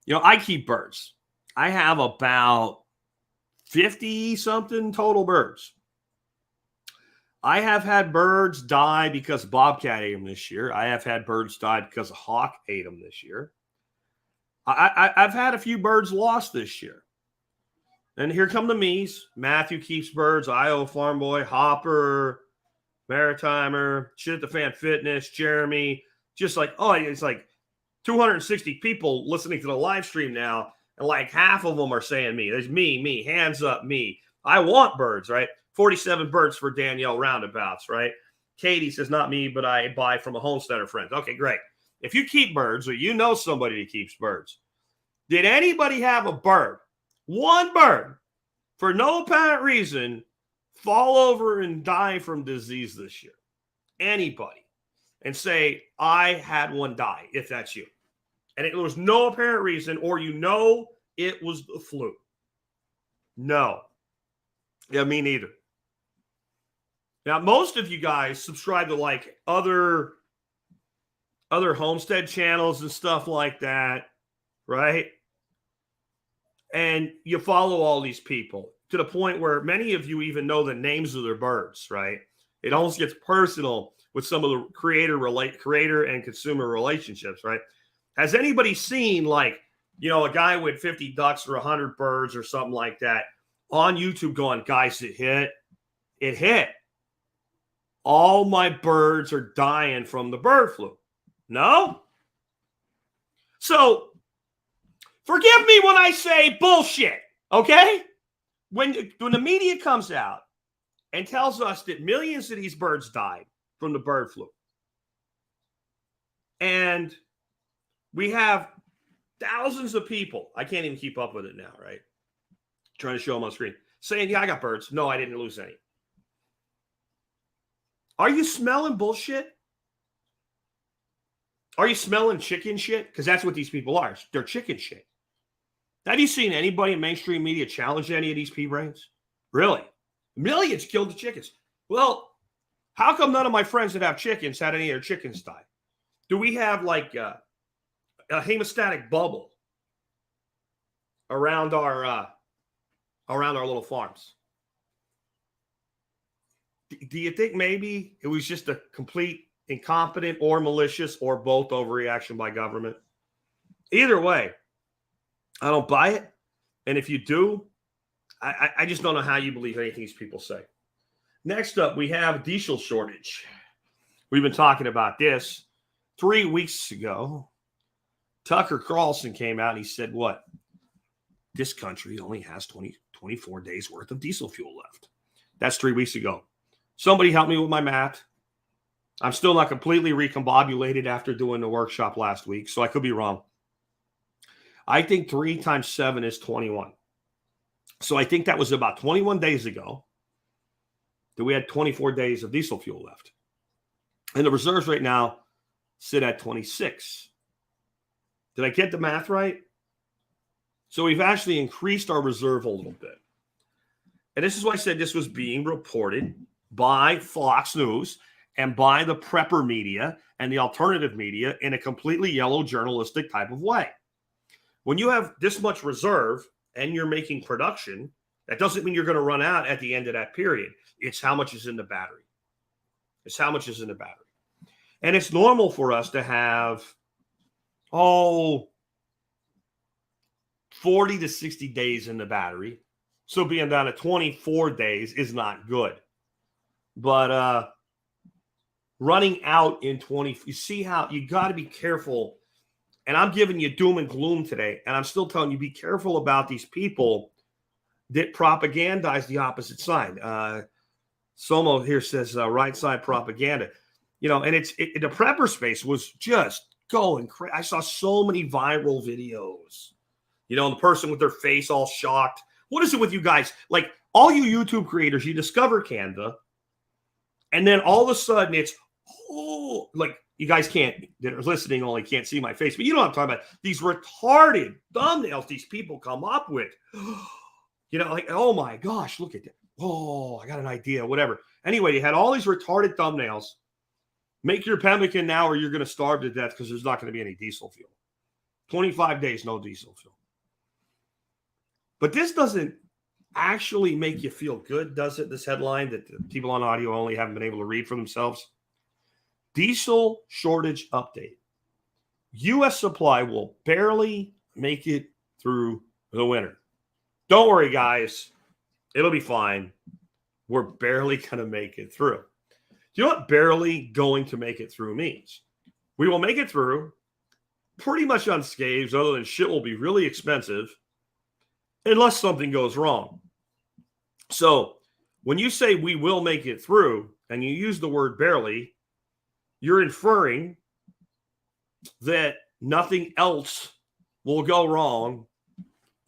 You know, I keep birds. I have about 50-something total birds. I have had birds die because bobcat ate them this year. I have had birds die because a hawk ate them this year. I've had a few birds lost this year. And here come the me's. Matthew keeps birds. Iowa Farm Boy, Hopper, Maritimer, Shit at the Fan Fitness, Jeremy. Just like, oh, it's like 260 people listening to the live stream now. And like half of them are saying me. There's me, hands up, me. I want birds, right? 47 birds for Danielle Roundabouts, right? Katie says, not me, but I buy from a homesteader friend. Okay, great. If you keep birds or you know somebody that keeps birds, did anybody have a bird, one bird, for no apparent reason, fall over and die from disease this year? Anybody? And say, I had one die, if that's you. And it was no apparent reason, or you know it was the flu. No. Yeah, me neither. Now, most of you guys subscribe to like other homestead channels and stuff like that, right? And you follow all these people to the point where many of you even know the names of their birds, right? It almost gets personal with some of the creator and consumer relationships, right? Has anybody seen like, you know, a guy with 50 ducks or 100 birds or something like that on YouTube going, guys, it hit? It hit. All my birds are dying from the bird flu. No? So, forgive me when I say bullshit, okay? When the media comes out and tells us that millions of these birds died from the bird flu, and we have thousands of people, I can't even keep up with it now, right? Trying to show them on screen, saying, yeah, I got birds. No, I didn't lose any. Are you smelling bullshit? Are you smelling chicken shit? Because that's what these people are. They're chicken shit. Have you seen anybody in mainstream media challenge any of these pea brains? Really? Millions killed the chickens. Well, how come none of my friends that have chickens had any of their chickens die? Do we have like a hemostatic bubble around our little farms? Do you think maybe it was just a complete incompetent or malicious or both overreaction by government? Either way, I don't buy it. And if you do, I just don't know how you believe anything these people say. Next up, we have diesel shortage. We've been talking about this 3 weeks ago. Tucker Carlson came out and he said, what? This country only has 24 days worth of diesel fuel left. That's 3 weeks ago. Somebody help me with my math. I'm still not completely recombobulated after doing the workshop last week, so I could be wrong. I think 3 times 7 is 21. So I think that was about 21 days ago that we had 24 days of diesel fuel left. And the reserves right now sit at 26. Did I get the math right? So we've actually increased our reserve a little bit. And this is why I said this was being reported by Fox News and by the prepper media and the alternative media in a completely yellow journalistic type of way. When you have this much reserve and you're making production, that doesn't mean you're going to run out at the end of that period. It's how much is in the battery. It's how much is in the battery. And it's normal for us to have, 40 to 60 days in the battery. So being down to 24 days is not good. But running out in 20, you see how you got to be careful. And I'm giving you doom and gloom today. And I'm still telling you, be careful about these people that propagandize the opposite side. Somo here says right side propaganda. You know, and the prepper space was just going crazy. I saw so many viral videos. You know, the person with their face all shocked. What is it with you guys? Like, all you YouTube creators, you discover Canva, and then all of a sudden it's, like, you guys that are listening only can't see my face, but you know what I'm talking about. These retarded thumbnails these people come up with. You know, like, oh my gosh, look at that. Oh, I got an idea, whatever. Anyway, you had all these retarded thumbnails. Make your pemmican now or you're going to starve to death because there's not going to be any diesel fuel. 25 days, no diesel fuel. But this doesn't actually make you feel good, does it? This headline that the people on audio only haven't been able to read for themselves. Diesel shortage update. U.S. supply will barely make it through the winter. Don't worry, guys. It'll be fine. We're barely going to make it through. Do you know what barely going to make it through means? We will make it through pretty much unscathed, other than shit will be really expensive unless something goes wrong. So when you say we will make it through and you use the word barely, you're inferring that nothing else will go wrong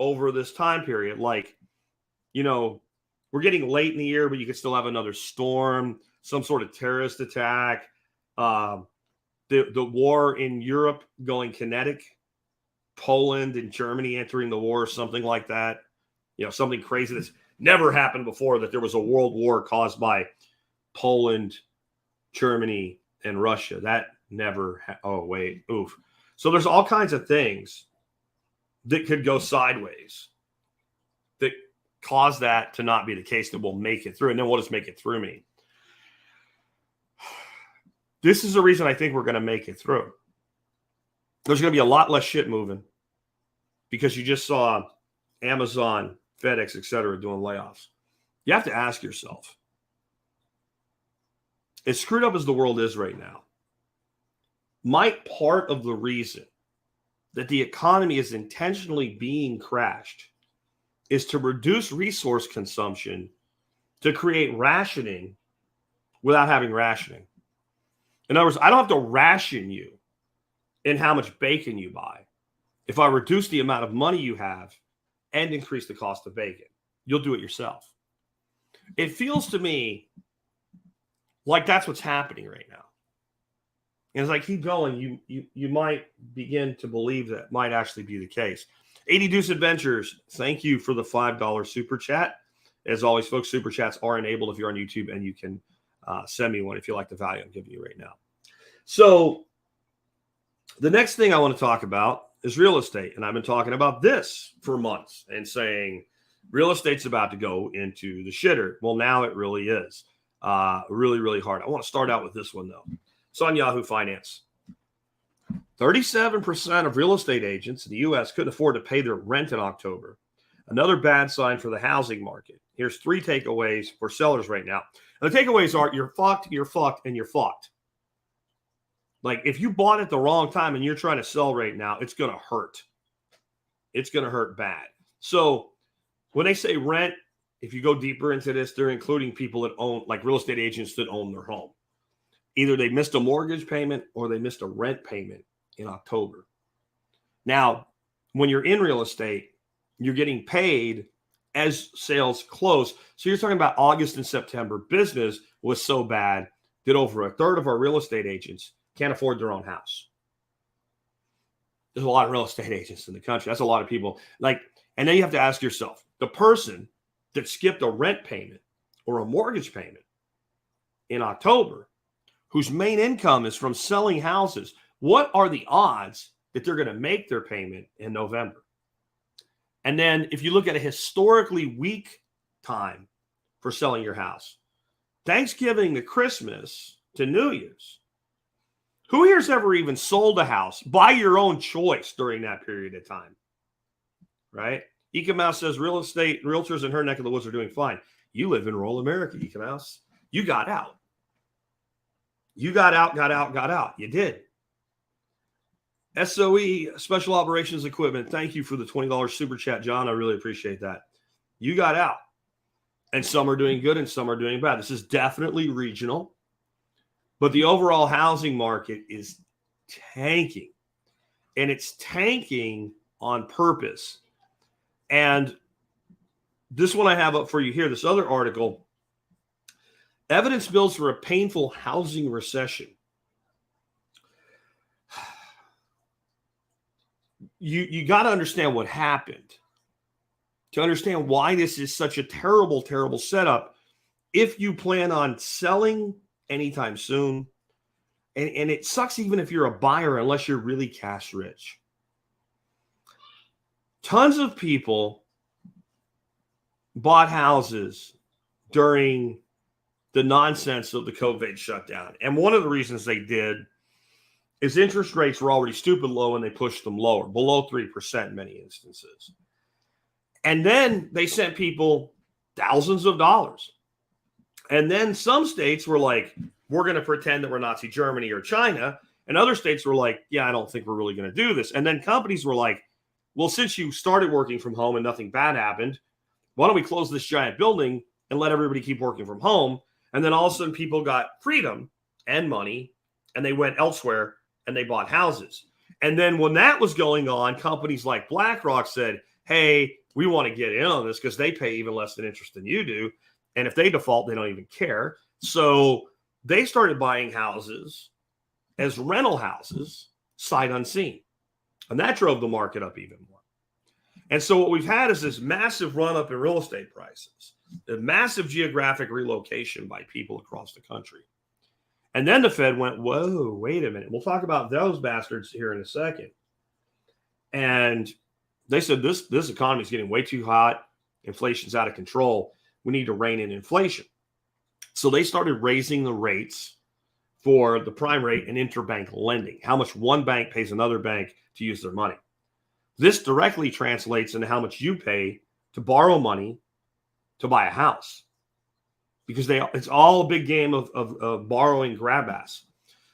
over this time period. Like, you know, we're getting late in the year, but you could still have another storm, some sort of terrorist attack, the war in Europe going kinetic, Poland and Germany entering the war, something like that. You know, something crazy that's never happened before, that there was a world war caused by Poland, Germany, and Russia. That never oof. So there's all kinds of things that could go sideways that cause that to not be the case, that will make it through. And then what does make it through mean? This is the reason I think we're going to make it through. There's going to be a lot less shit moving because you just saw Amazon, FedEx, etc. doing layoffs. You have to ask yourself, as screwed up as the world is right now, might part of the reason that the economy is intentionally being crashed is to reduce resource consumption, to create rationing without having rationing? In other words, I don't have to ration you in how much bacon you buy if I reduce the amount of money you have and increase the cost of bacon. You'll do it yourself. It feels to me like that's what's happening right now. And as I keep going, you might begin to believe that might actually be the case. 80 Deuce Adventures, thank you for the $5 super chat. As always, folks, super chats are enabled if you're on YouTube, and you can send me one if you like the value I'm giving you right now. So the next thing I want to talk about is real estate. And I've been talking about this for months and saying real estate's about to go into the shitter. Well, now it really is. Really, really hard. I want to start out with this one, though. It's on Yahoo Finance. 37% of real estate agents in the U.S. couldn't afford to pay their rent in October. Another bad sign for the housing market. Here's 3 takeaways for sellers right now. And the takeaways are you're fucked, and you're fucked. Like, if you bought at the wrong time and you're trying to sell right now, it's going to hurt. It's going to hurt bad. So when they say rent if you go deeper into this, they're including people that own, like real estate agents that own their home. Either they missed a mortgage payment or they missed a rent payment in October. Now, when you're in real estate, you're getting paid as sales close. So you're talking about August and September. Business was so bad that over a third of our real estate agents can't afford their own house. There's a lot of real estate agents in the country. That's a lot of people. And then you have to ask yourself, the person that skipped a rent payment or a mortgage payment in October, whose main income is from selling houses, what are the odds that they're going to make their payment in November? And then if you look at a historically weak time for selling your house, Thanksgiving to Christmas to New Year's, who here's ever even sold a house by your own choice during that period of time? Right? Eka Mouse says real estate realtors in her neck of the woods are doing fine. You live in rural America, Eka Mouse. You got out. You got out. You did. SOE, Special Operations Equipment. Thank you for the $20 super chat, John. I really appreciate that. You got out. And some are doing good and some are doing bad. This is definitely regional. But the overall housing market is tanking. And it's tanking on purpose. And this one I have up for you here, this other article, evidence builds for a painful housing recession. You got to understand what happened to understand why this is such a terrible, terrible setup. If you plan on selling anytime soon, and it sucks even if you're a buyer, unless you're really cash rich. Tons of people bought houses during the nonsense of the COVID shutdown. And one of the reasons they did is interest rates were already stupid low and they pushed them lower, below 3% in many instances. And then they sent people thousands of dollars. And then some states were like, we're going to pretend that we're Nazi Germany or China. And other states were like, yeah, I don't think we're really going to do this. And then companies were like, well, since you started working from home and nothing bad happened, why don't we close this giant building and let everybody keep working from home? And then all of a sudden people got freedom and money and they went elsewhere and they bought houses. And then when that was going on, companies like BlackRock said, hey, we want to get in on this because they pay even less than interest than you do. And if they default, they don't even care. So they started buying houses as rental houses, sight unseen. And that drove the market up even more. And so what we've had is this massive run up in real estate prices, a massive geographic relocation by people across the country. And then the Fed went, whoa, wait a minute. We'll talk about those bastards here in a second. And they said this economy is getting way too hot. Inflation's out of control. We need to rein in inflation. So they started raising the rates for the prime rate and interbank lending, how much one bank pays another bank to use their money. This directly translates into how much you pay to borrow money to buy a house. Because it's all a big game of borrowing grab ass.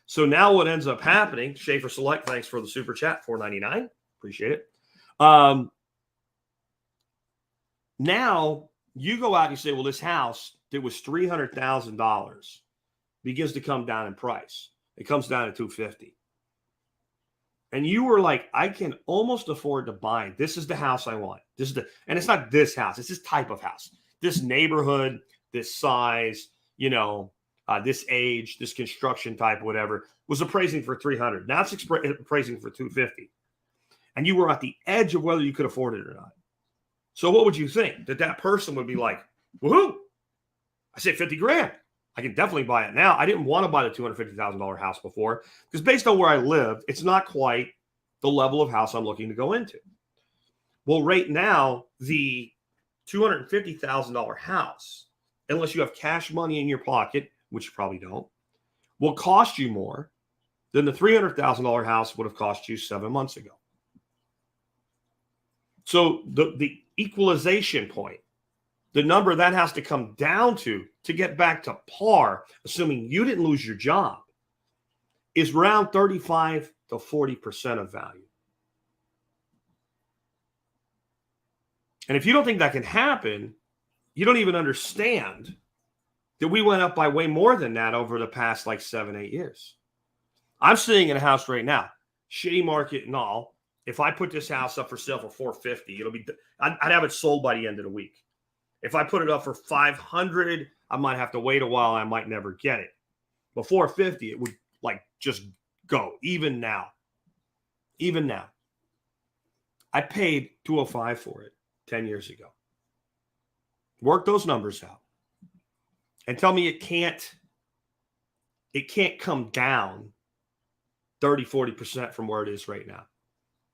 So now what ends up happening, Schaefer Select, thanks for the super chat, $4.99. Appreciate it. Now you go out and you say, well, this house that was $300,000 begins to come down in price. It comes down to $250,000. And you were like, I can almost afford to buy it. This is the house I want. And it's not this house. It's this type of house, this neighborhood, this size, this age, this construction type, whatever, was appraising for $300,000. Now it's appraising for $250,000. And you were at the edge of whether you could afford it or not. So what would you think? That person would be like, woohoo, I said $50,000. I can definitely buy it now. I didn't want to buy the $250,000 house before because based on where I lived, it's not quite the level of house I'm looking to go into. Well, right now, the $250,000 house, unless you have cash money in your pocket, which you probably don't, will cost you more than the $300,000 house would have cost you 7 months ago. So the equalization point, the number that has to come down to get back to par, assuming you didn't lose your job, is around 35 to 40% of value. And if you don't think that can happen, you don't even understand that we went up by way more than that over the past like 7-8 years. I'm sitting in a house right now, shitty market and all. If I put this house up for sale for $450, I'd have it sold by the end of the week. If I put it up for $500, I might have to wait a while. I might never get it. But $450, it would like just go. Even now, I paid $205 for it 10 years ago. Work those numbers out and tell me it can't come down 30-40% from where it is right now.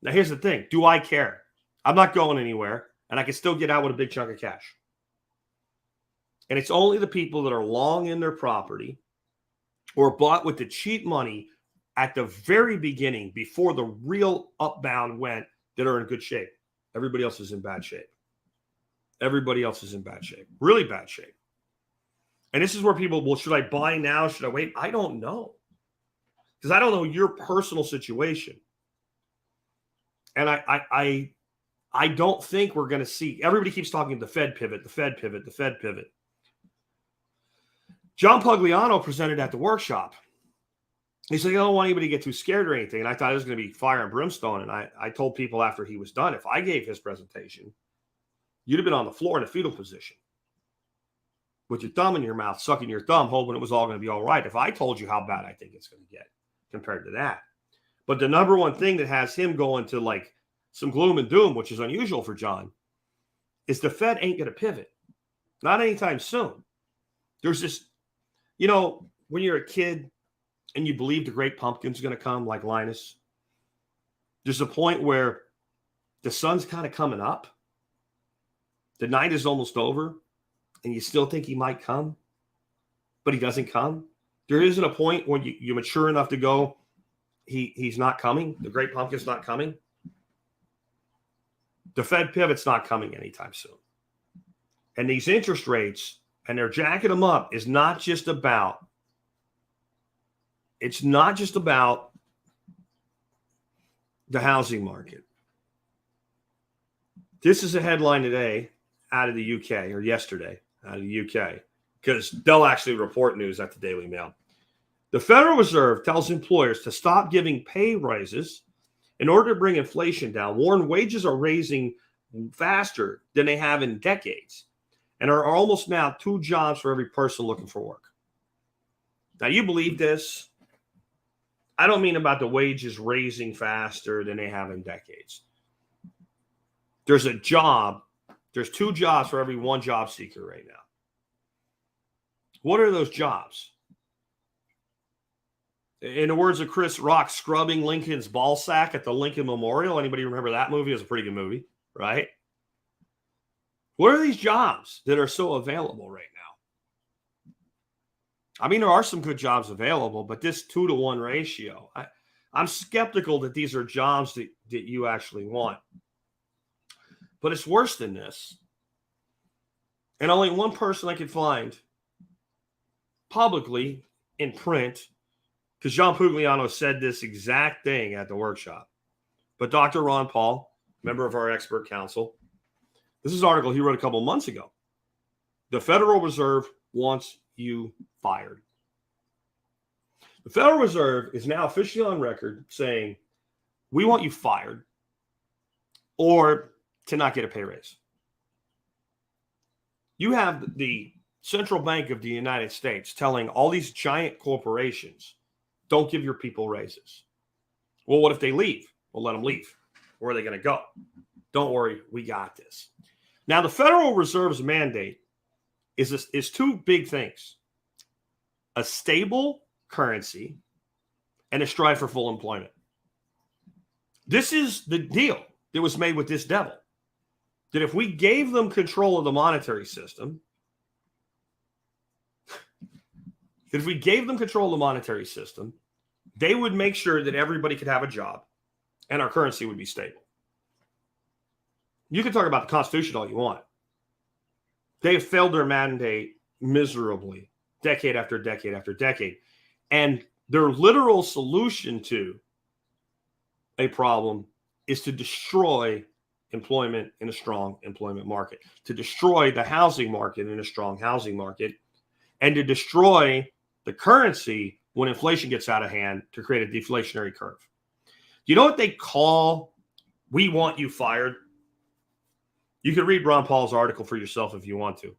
Now, here's the thing. Do I care? I'm not going anywhere, and I can still get out with a big chunk of cash. And it's only the people that are long in their property or bought with the cheap money at the very beginning before the real upbound went that are in good shape. Everybody else is in bad shape. Everybody else is in bad shape. Really bad shape. And this is where people, well, should I buy now? Should I wait? I don't know. Because I don't know your personal situation. And I don't think we're going to see, everybody keeps talking the Fed pivot, the Fed pivot, the Fed pivot. John Pugliano presented at the workshop. He said, I don't want anybody to get too scared or anything. And I thought it was going to be fire and brimstone. And I told people after he was done, if I gave his presentation, you'd have been on the floor in a fetal position with your thumb in your mouth, sucking your thumb, hoping it was all going to be all right. If I told you how bad I think it's going to get compared to that. But the number one thing that has him going to like some gloom and doom, which is unusual for John, is the Fed ain't going to pivot. Not anytime soon. There's this, when you're a kid and you believe the great pumpkin's going to come like Linus, there's a point where the sun's kind of coming up. The night is almost over and you still think he might come, but he doesn't come. There isn't a point when you're mature enough to go, he's not coming. The great pumpkin's not coming. The Fed pivot's not coming anytime soon. And these interest rates, and they're jacking them up, is not just about, it's not just about the housing market. This is a headline today out of the UK, or yesterday out of the UK, because they'll actually report news at the Daily Mail. The Federal Reserve tells employers to stop giving pay raises in order to bring inflation down. Warn wages are raising faster than they have in decades and are almost now 2 jobs for every person looking for work. Now, you believe this? I don't mean about the wages raising faster than they have in decades. There's 2 jobs for every 1 job seeker right now. What are those jobs? In the words of Chris Rock, scrubbing Lincoln's ball sack at the Lincoln Memorial. Anybody remember that movie? It was a pretty good movie, right? What are these jobs that are so available right now? I mean, there are some good jobs available, but this 2-to-1 ratio, I'm skeptical that these are jobs that you actually want. But it's worse than this. And only one person I could find publicly in print, because John Pugliano said this exact thing at the workshop. But Dr. Ron Paul, member of our expert council, this is an article he wrote a couple months ago. The Federal Reserve wants you fired. The Federal Reserve is now officially on record saying, we want you fired or to not get a pay raise. You have the Central Bank of the United States telling all these giant corporations, don't give your people raises. Well, what if they leave? We'll let them leave. Where are they going to go? Don't worry, we got this. Now, the Federal Reserve's mandate is 2 big things: a stable currency and a strive for full employment. This is the deal that was made with this devil. That if we gave them control of the monetary system, they would make sure that everybody could have a job and our currency would be stable. You can talk about the Constitution all you want. They have failed their mandate miserably, decade after decade after decade. And their literal solution to a problem is to destroy employment in a strong employment market, to destroy the housing market in a strong housing market, and to destroy the currency when inflation gets out of hand to create a deflationary curve. You know what they call "we want you fired"? You can read Ron Paul's article for yourself if you want to.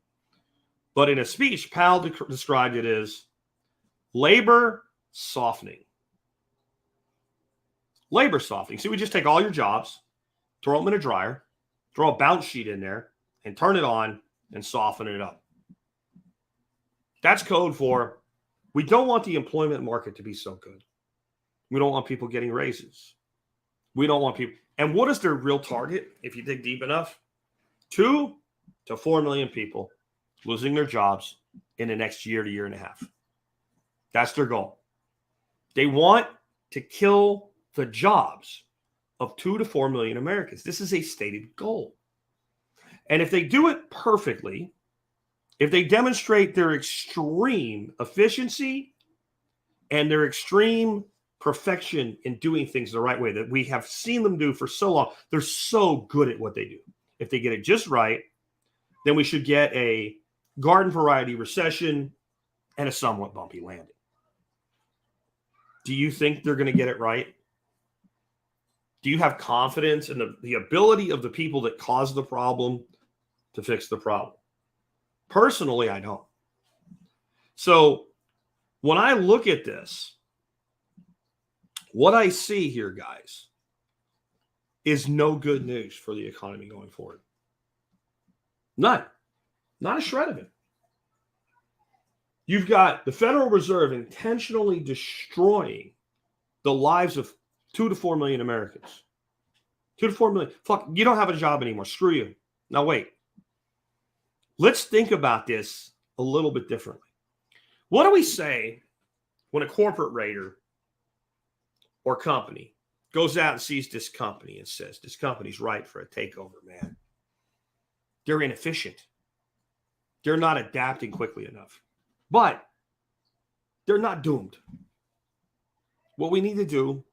But in a speech, Powell described it as labor softening. Labor softening. So we just take all your jobs, throw them in a dryer, throw a bounce sheet in there, and turn it on and soften it up. That's code for we don't want the employment market to be so good. We don't want people getting raises. We don't want people. And what is their real target, if you dig deep enough? 2 to 4 million people losing their jobs in the next year to year and a half. That's their goal. They want to kill the jobs of 2 to 4 million Americans. This is a stated goal. And if they do it perfectly, if they demonstrate their extreme efficiency and their extreme perfection in doing things the right way that we have seen them do for so long, they're so good at what they do. If they get it just right, then we should get a garden variety recession and a somewhat bumpy landing. Do you think they're going to get it right? Do you have confidence in the ability of the people that caused the problem to fix the problem? Personally, I don't. So when I look at this, what I see here, guys, is no good news for the economy going forward. None. Not a shred of it. You've got the Federal Reserve intentionally destroying the lives of 2 to 4 million Americans. 2 to 4 million. Fuck, you don't have a job anymore. Screw you. Now, wait. Let's think about this a little bit differently. What do we say when a corporate raider or company goes out and sees this company and says, this company's ripe for a takeover, man? They're inefficient. They're not adapting quickly enough. But they're not doomed. What we need to do,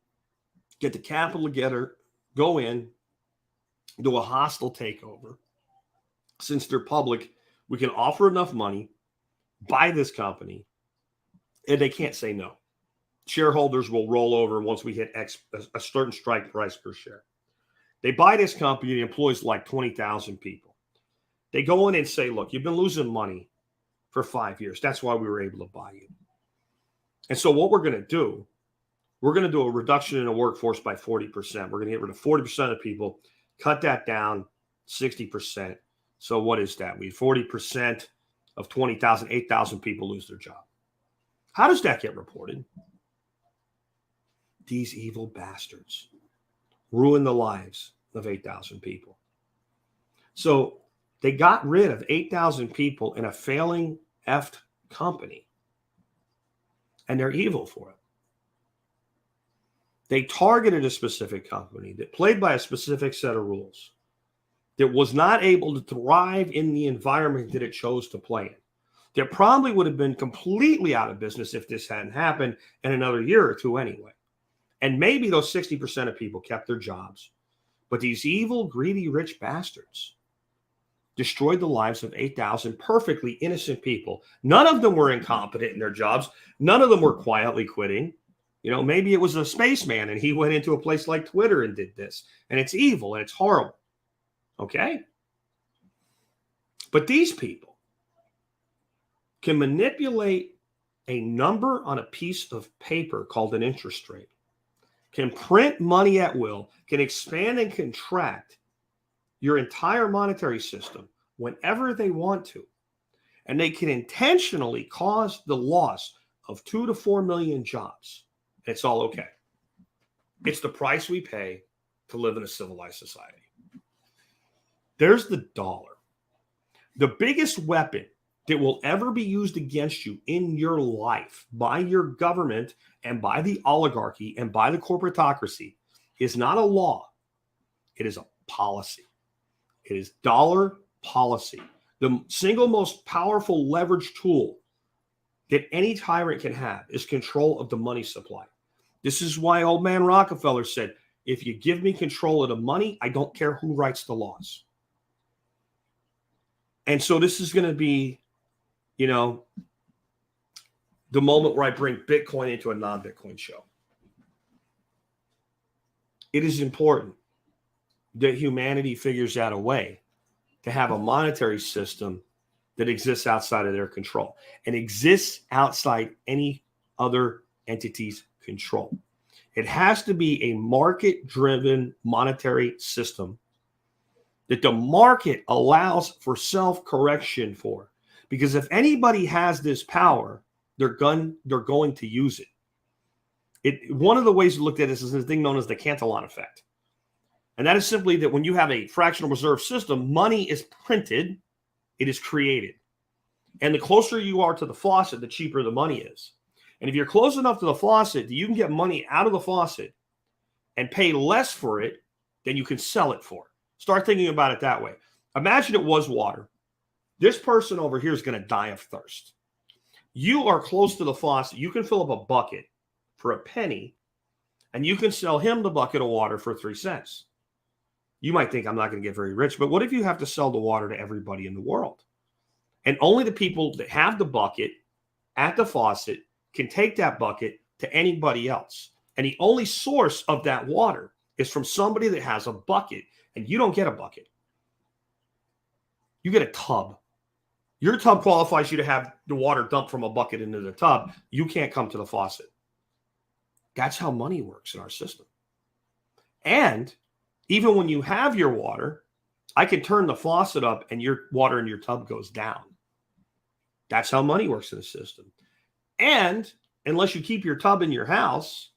get the capital together, go in, do a hostile takeover. Since they're public, we can offer enough money, buy this company, and they can't say no. Shareholders will roll over once we hit a certain strike price per share. They buy this company, it employs like 20,000 people. They go in and say, look, you've been losing money for 5 years. That's why we were able to buy you. And so what we're going to do, we're going to do a reduction in the workforce by 40%. We're going to get rid of 40% of people, cut that down 60%. So what is that? We have 40% of 20,000, 8,000 people lose their job. How does that get reported? These evil bastards ruin the lives of 8,000 people. So they got rid of 8,000 people in a failing effed company. And they're evil for it. They targeted a specific company that played by a specific set of rules, that was not able to thrive in the environment that it chose to play in. That probably would have been completely out of business if this hadn't happened in another year or two anyway. And maybe those 60% of people kept their jobs. But these evil, greedy, rich bastards destroyed the lives of 8,000 perfectly innocent people. None of them were incompetent in their jobs. None of them were quietly quitting. You know, maybe it was a spaceman and he went into a place like Twitter and did this. And it's evil and it's horrible. Okay? But these people can manipulate a number on a piece of paper called an interest rate, can print money at will, can expand and contract your entire monetary system whenever they want to. And they can intentionally cause the loss of 2 to 4 million jobs. It's all okay. It's the price we pay to live in a civilized society. There's the dollar. The biggest weapon that will ever be used against you in your life by your government and by the oligarchy and by the corporatocracy is not a law. It is a policy. It is dollar policy. The single most powerful leverage tool that any tyrant can have is control of the money supply. This is why old man Rockefeller said, If you give me control of the money, I don't care who writes the laws. And so this is going to be, you know, the moment where I bring Bitcoin into a non-Bitcoin show. It is important that humanity figures out a way to have a monetary system that exists outside of their control and exists outside any other entity's control. It has to be a market-driven monetary system that the market allows for self-correction for. Because if anybody has this power, they're going to use it. One of the ways to look at this is a thing known as the Cantillon effect. And that is simply that when you have a fractional reserve system, money is printed, it is created. And the closer you are to the faucet, the cheaper the money is. And if you're close enough to the faucet, you can get money out of the faucet and pay less for it than you can sell it for. Start thinking about it that way. Imagine it was water. This person over here is going to die of thirst. You are close to the faucet. You can fill up a bucket for a penny, and you can sell him the bucket of water for 3 cents. You might think I'm not going to get very rich, but what if you have to sell the water to everybody in the world? And only the people that have the bucket at the faucet can take that bucket to anybody else. And the only source of that water is from somebody that has a bucket, and you don't get a bucket. You get a tub. Your tub qualifies you to have the water dumped from a bucket into the tub. You can't come to the faucet. That's how money works in our system. And even when you have your water, I can turn the faucet up and your water in your tub goes down. That's how money works in the system. And unless you keep your tub in your house,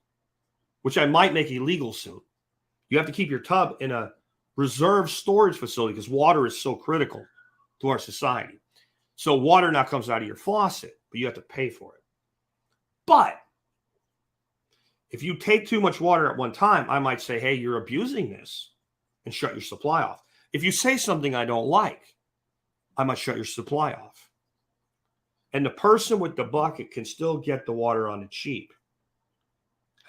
which I might make illegal soon, you have to keep your tub in a reserve storage facility because water is so critical to our society. So water now comes out of your faucet, but you have to pay for it. But if you take too much water at one time, I might say, hey, you're abusing this and shut your supply off. If you say something I don't like, I might shut your supply off. And the person with the bucket can still get the water on the cheap.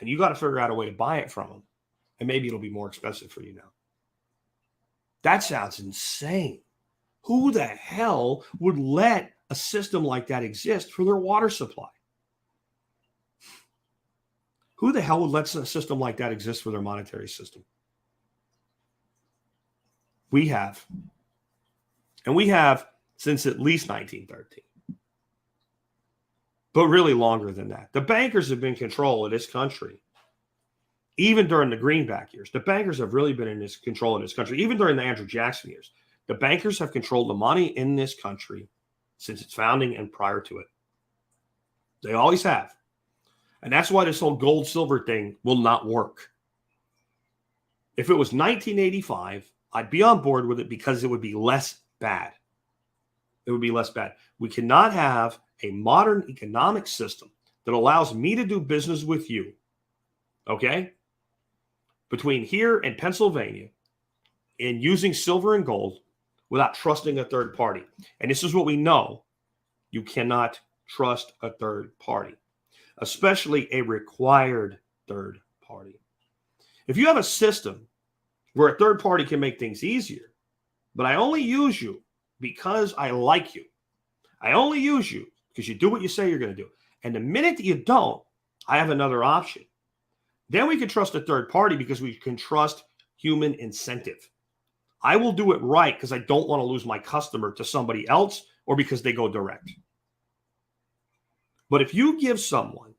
And you got to figure out a way to buy it from them. And maybe it'll be more expensive for you now. That sounds insane. Who the hell would let a system like that exist for their water supply? Who the hell would let a system like that exist for their monetary system? We have. And we have since at least 1913. But really longer than that. The bankers have been in control of this country. Even during the Greenback years, the bankers have really been in control of this country. Even during the Andrew Jackson years, the bankers have controlled the money in this country since its founding and prior to it. They always have. And that's why this whole gold, silver thing will not work. If it was 1985, I'd be on board with it because it would be less bad. It would be less bad. We cannot have a modern economic system that allows me to do business with you, okay, between here and Pennsylvania in using silver and gold without trusting a third party. And this is what we know. You cannot trust a third party, especially a required third party. If you have a system where a third party can make things easier, but I only use you because I like you. I only use you because you do what you say you're going to do. And the minute that you don't, I have another option. Then we can trust a third party because we can trust human incentive. I will do it right because I don't want to lose my customer to somebody else or because they go direct. But if you give someone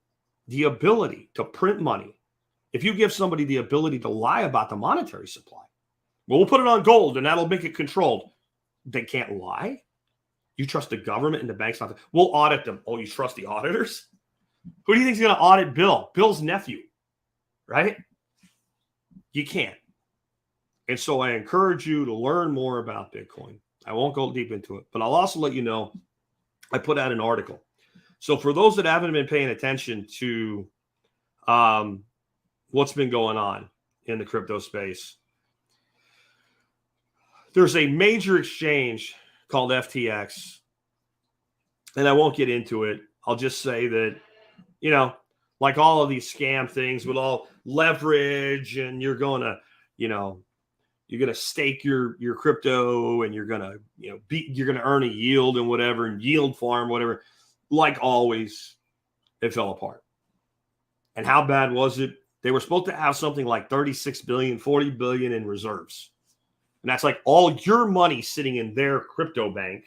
the ability to print money, if you give somebody the ability to lie about the monetary supply, well, we'll put it on gold and that'll make it controlled. They can't lie. You trust the government and the banks not to. We'll audit them. Oh, you trust the auditors? Who do you think is going to audit Bill? Bill's nephew, right? You can't. And so I encourage you to learn more about Bitcoin. I won't go deep into it, but I'll also let you know I put out an article. So for those that haven't been paying attention to what's been going on in the crypto space, there's a major exchange called FTX, and I won't get into it. I'll just say that, like all of these scam things with all leverage, and you're going to, you know, you're going to stake your crypto, and you're going to, you're going to earn a yield and whatever, and yield farm, whatever. Like always, it fell apart. And how bad was it? They were supposed to have something like 36 billion, 40 billion in reserves. And that's like all your money sitting in their crypto bank,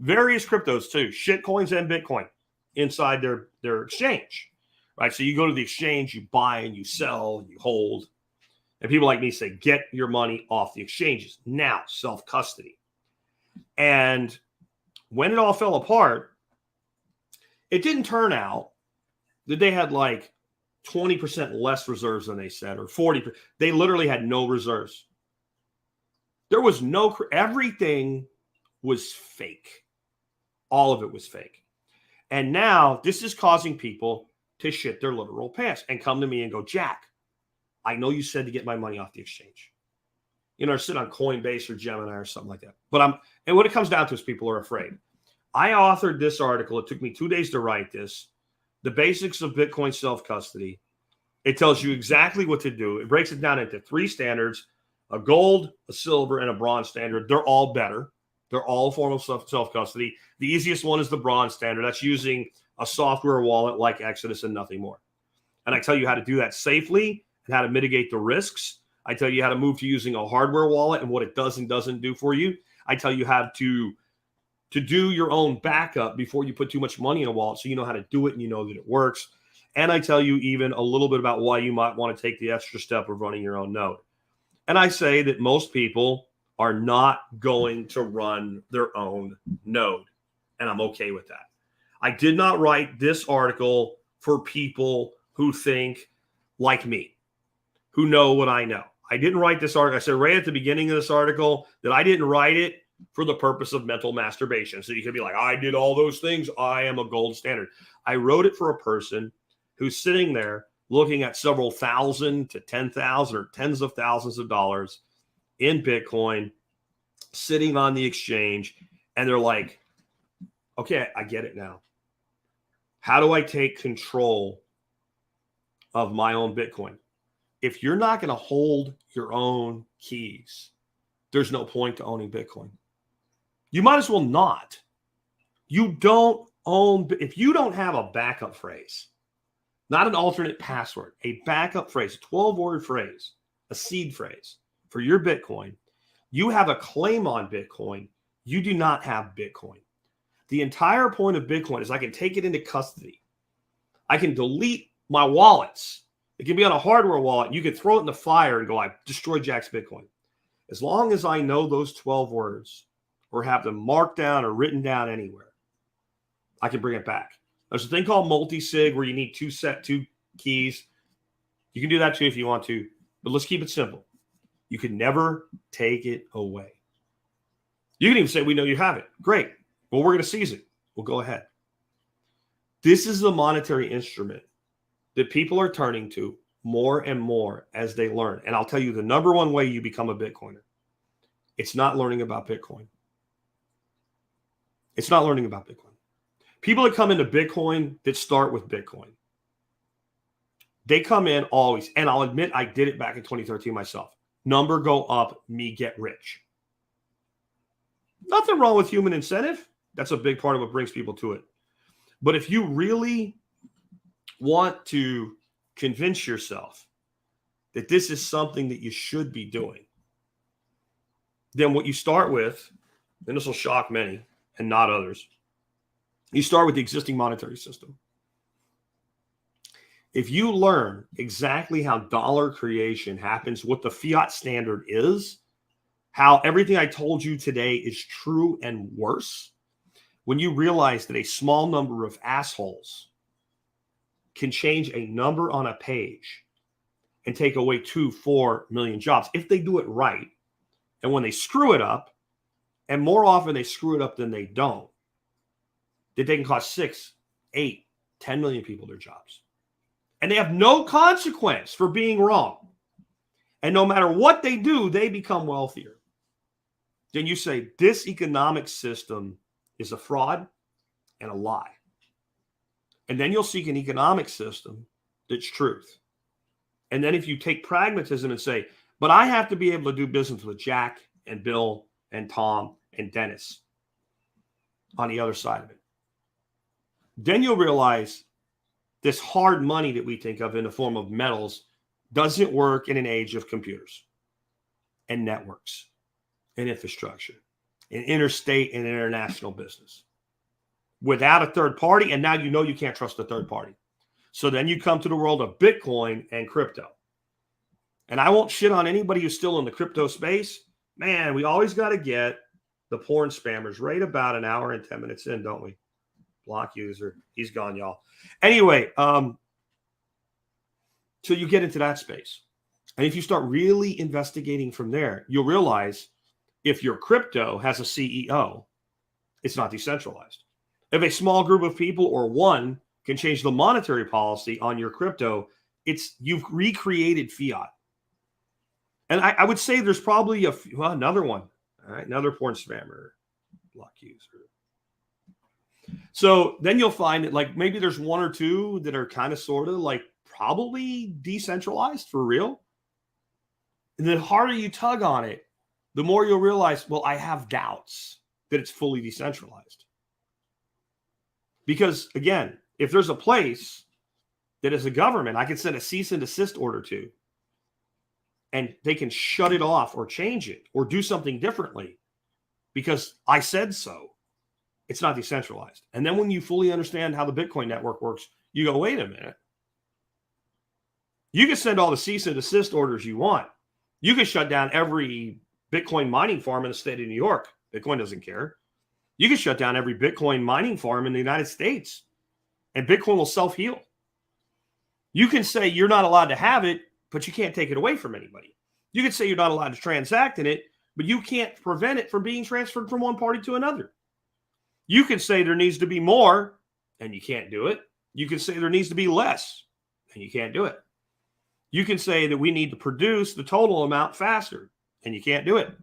various cryptos too, shit coins and Bitcoin inside their exchange, right? So you go to the exchange, you buy and you sell, and you hold. And people like me say, get your money off the exchanges now, self-custody. And when it all fell apart, it didn't turn out that they had like 20% less reserves than they said, or 40%. They literally had no reserves. There was everything was fake. All of it was fake. And now this is causing people to shit their literal pants and come to me and go, Jack, I know you said to get my money off the exchange. Sit on Coinbase or Gemini or something like that. And what it comes down to is people are afraid. I authored this article. It took me 2 days to write this. The basics of Bitcoin self-custody. It tells you exactly what to do. It breaks it down into 3 standards: a gold, a silver, and a bronze standard. They're all better. They're all a form of self-custody. The easiest one is the bronze standard. That's using a software wallet like Exodus and nothing more. And I tell you how to do that safely and how to mitigate the risks. I tell you how to move to using a hardware wallet and what it does and doesn't do for you. I tell you how to do your own backup before you put too much money in a wallet, so you know how to do it and you know that it works. And I tell you even a little bit about why you might want to take the extra step of running your own node. And I say that most people are not going to run their own node, and I'm okay with that. I did not write this article for people who think like me, who know what I know. I didn't write this article. I said right at the beginning of this article that I didn't write it for the purpose of mental masturbation. So you could be like, I did all those things. I am a gold standard. I wrote it for a person who's sitting there looking at several thousand to 10,000 or tens of thousands of dollars in Bitcoin sitting on the exchange. And they're like, okay, I get it now. How do I take control of my own Bitcoin? If you're not going to hold your own keys, there's no point to owning Bitcoin. You might as well not. You don't own, if you don't have a backup phrase, not an alternate password, a backup phrase, a 12-word phrase, a seed phrase for your Bitcoin, you have a claim on Bitcoin. You do not have Bitcoin. The entire point of Bitcoin is I can take it into custody. I can delete my wallets. It can be on a hardware wallet. You can throw it in the fire and go, I destroyed Jack's Bitcoin. As long as I know those 12 words or have them marked down or written down anywhere, I can bring it back. There's a thing called multi-sig where you need two keys. You can do that too if you want to, but let's keep it simple. You can never take it away. You can even say, we know you have it. Great. Well, we're going to seize it. We'll go ahead. This is the monetary instrument that people are turning to more and more as they learn. And I'll tell you the number one way you become a Bitcoiner. It's not learning about Bitcoin. It's not learning about Bitcoin. People that come into Bitcoin that start with Bitcoin, they come in always, and I'll admit I did it back in 2013 myself. Number go up, me get rich. Nothing wrong with human incentive. That's a big part of what brings people to it. But if you really want to convince yourself that this is something that you should be doing, then what you start with, and this will shock many and not others, you start with the existing monetary system. If you learn exactly how dollar creation happens, what the fiat standard is, how everything I told you today is true and worse, when you realize that a small number of assholes can change a number on a page and take away 2-4 million jobs if they do it right, and when they screw it up, and more often they screw it up than they don't, that they can cost 6, 8, 10 million people their jobs. And they have no consequence for being wrong. And no matter what they do, they become wealthier. Then you say, this economic system is a fraud and a lie. And then you'll seek an economic system that's truth. And then if you take pragmatism and say, but I have to be able to do business with Jack and Bill and Tom and Dennis on the other side of it, then you'll realize this hard money that we think of in the form of metals doesn't work in an age of computers and networks and infrastructure and interstate and international business without a third party. And now you know you can't trust a third party. So then you come to the world of Bitcoin and crypto. And I won't shit on anybody who's still in the crypto space. Man, we always got to get the porn spammers right about an hour and 10 minutes in, don't we? Block user. He's gone, y'all. Anyway, so you get into that space. And if you start really investigating from there, you'll realize if your crypto has a CEO, it's not decentralized. If a small group of people or one can change the monetary policy on your crypto, you've recreated fiat. And I would say there's probably another one. All right, another porn spammer, block user. So then you'll find that like maybe there's one or two that are kind of sort of like probably decentralized for real. And the harder you tug on it, the more you'll realize, well, I have doubts that it's fully decentralized. Because again, if there's a place that is a government, I can send a cease and desist order to, and they can shut it off or change it or do something differently because I said so. It's not decentralized. And then when you fully understand how the Bitcoin network works, you go, wait a minute. You can send all the cease and desist orders you want. You can shut down every Bitcoin mining farm in the state of New York. Bitcoin doesn't care. You can shut down every Bitcoin mining farm in the United States, and Bitcoin will self-heal. You can say you're not allowed to have it, but you can't take it away from anybody. You can say you're not allowed to transact in it, but you can't prevent it from being transferred from one party to another. You can say there needs to be more, and you can't do it. You can say there needs to be less, and you can't do it. You can say that we need to produce the total amount faster, and you can't do it.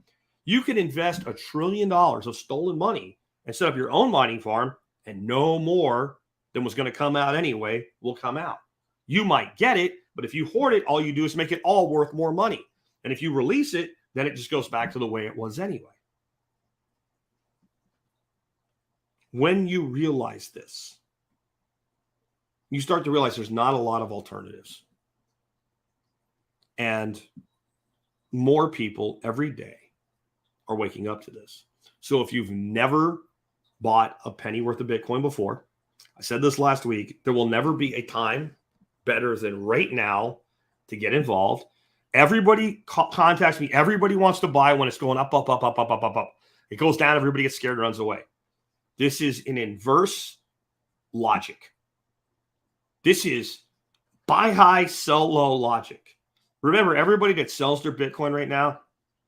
You can invest $1 trillion of stolen money and set up your own mining farm, and no more than was going to come out anyway will come out. You might get it, but if you hoard it, all you do is make it all worth more money. And if you release it, then it just goes back to the way it was anyway. When you realize this, you start to realize there's not a lot of alternatives. And more people every day are waking up to this. So if you've never bought a penny worth of Bitcoin before, I said this last week, there will never be a time better than right now to get involved. Everybody contacts me. Everybody wants to buy when it's going up, up, up, up, up, up, up, up. It goes down. Everybody gets scared and runs away. This is an inverse logic. This is buy high, sell low logic. Remember, everybody that sells their Bitcoin right now,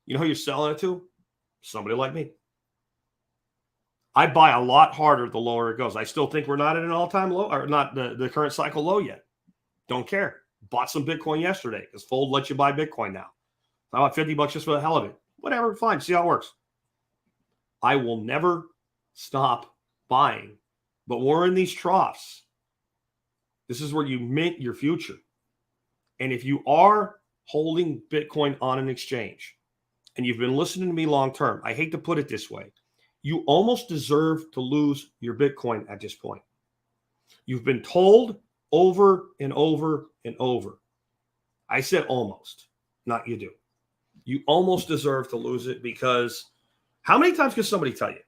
you know who you're selling it to? Somebody like me. I buy a lot harder the lower it goes. I still think we're not at an all-time low, or not the current cycle low yet. Don't care. Bought some Bitcoin yesterday because Fold lets you buy Bitcoin now. I bought $50 just for the hell of it. Whatever, fine. See how it works. I will never stop buying. But we're in these troughs. This is where you mint your future. And if you are holding Bitcoin on an exchange and you've been listening to me long term, I hate to put it this way, you almost deserve to lose your Bitcoin at this point. You've been told over and over and over. I said almost, not you do. You almost deserve to lose it because how many times can somebody tell you?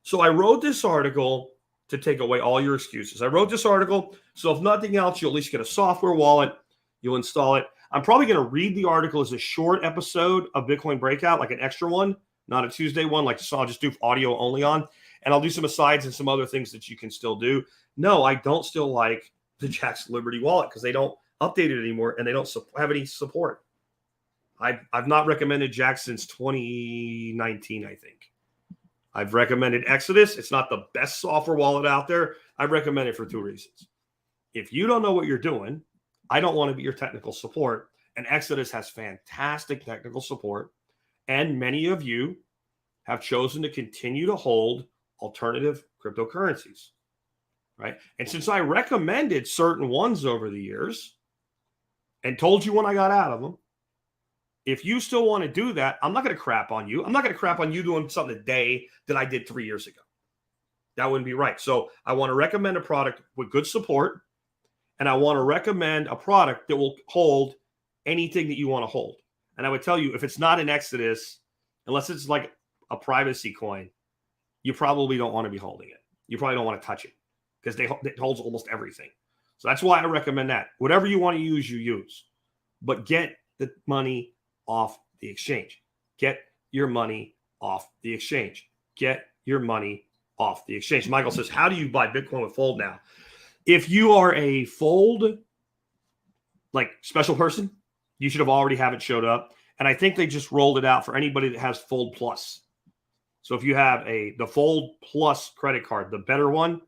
So I wrote this article to take away all your excuses. I wrote this article, so if nothing else, you'll at least get a software wallet. You'll install it. I'm probably going to read the article as a short episode of Bitcoin Breakout, like an extra one, not a Tuesday one, like I'll just do audio only on. And I'll do some asides and some other things that you can still do. No, I don't still like the Jack's Liberty wallet because they don't update it anymore and they don't have any support. I've not recommended Jack since 2019, I think. I've recommended Exodus. It's not the best software wallet out there. I recommend it for two reasons. If you don't know what you're doing, I don't want to be your technical support. And Exodus has fantastic technical support. And many of you have chosen to continue to hold alternative cryptocurrencies. right? And since I recommended certain ones over the years and told you when I got out of them, if you still want to do that, I'm not going to crap on you. I'm not going to crap on you doing something today that I did 3 years ago. That wouldn't be right. So I want to recommend a product with good support, and I want to recommend a product that will hold anything that you want to hold. And I would tell you, if it's not an Exodus, unless it's like a privacy coin, you probably don't want to be holding it. You probably don't want to touch it because it holds almost everything. So that's why I recommend that. Whatever you want to use, you use. But get the money off the exchange. Get your money off the exchange. Get your money off the exchange. Michael says, how do you buy Bitcoin with Fold now? If you are a Fold, like special person, you should have already have it showed up. And I think they just rolled it out for anybody that has Fold Plus. So if you have the Fold Plus credit card, the better one,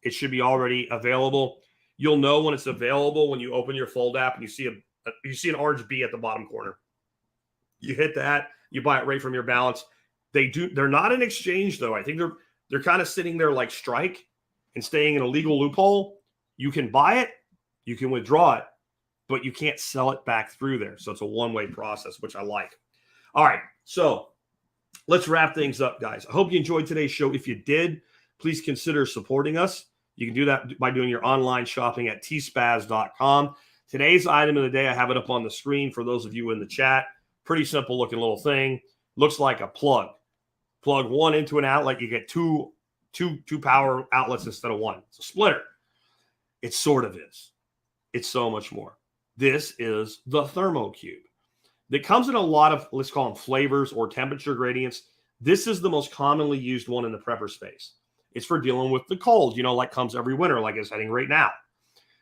it should be already available. You'll know when it's available when you open your Fold app and you see an orange B at the bottom corner. You hit that, you buy it right from your balance. They're not an exchange though. I think they're kind of sitting there like Strike and staying in a legal loophole. You can buy it, you can withdraw it, but you can't sell it back through there. So it's a one-way process, which I like. All right, so let's wrap things up, guys. I hope you enjoyed today's show. If you did, please consider supporting us. You can do that by doing your online shopping at tspaz.com. Today's item of the day, I have it up on the screen for those of you in the chat. Pretty simple looking little thing. Looks like a plug. Plug one into an outlet, you get two power outlets instead of one. It's a splitter. It sort of is. It's so much more. This is the Thermocube. That comes in a lot of, let's call them flavors or temperature gradients. This is the most commonly used one in the prepper space. It's for dealing with the cold, like comes every winter, like it's heading right now.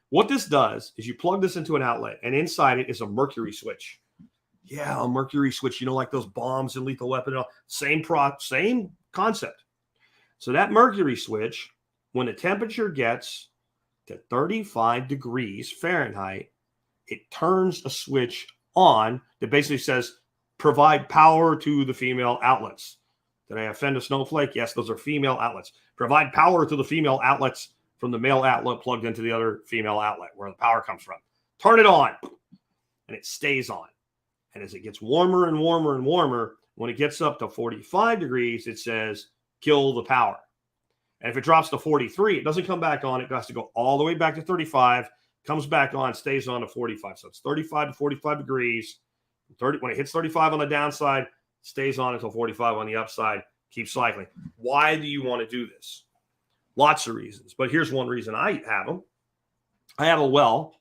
What this does is you plug this into an outlet, and inside it is a mercury switch. Yeah, a mercury switch, like those bombs and Lethal Weapon. Same concept. So that mercury switch, when the temperature gets to 35 degrees Fahrenheit, it turns a switch on that basically says, provide power to the female outlets. Did I offend a snowflake? Yes, those are female outlets. Provide power to the female outlets from the male outlet plugged into the other female outlet where the power comes from. Turn it on, and it stays on. And as it gets warmer and warmer and warmer, when it gets up to 45 degrees, it says, kill the power. And if it drops to 43, it doesn't come back on. It has to go all the way back to 35, comes back on, stays on to 45. So it's 35 to 45 degrees. When it hits 35 on the downside, stays on until 45 on the upside, keeps cycling. Why do you want to do this? Lots of reasons. But here's one reason I have them. I have a well,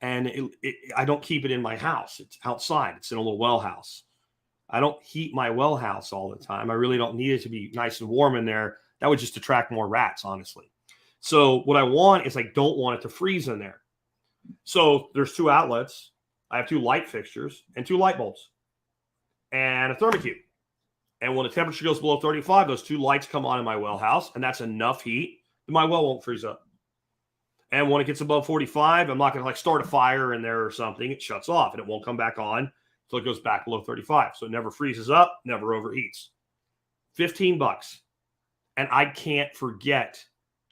and I don't keep it in my house. It's outside. It's in a little well house. I don't heat my well house all the time. I really don't need it to be nice and warm in there. That would just attract more rats, honestly. So what I want is I don't want it to freeze in there. So there's two outlets. I have two light fixtures and two light bulbs and a Thermocube. And when the temperature goes below 35, those two lights come on in my well house, and that's enough heat that my well won't freeze up. And when it gets above 45, I'm not going to start a fire in there or something. It shuts off, and it won't come back on until it goes back below 35. So it never freezes up, never overheats. $15. And I can't forget,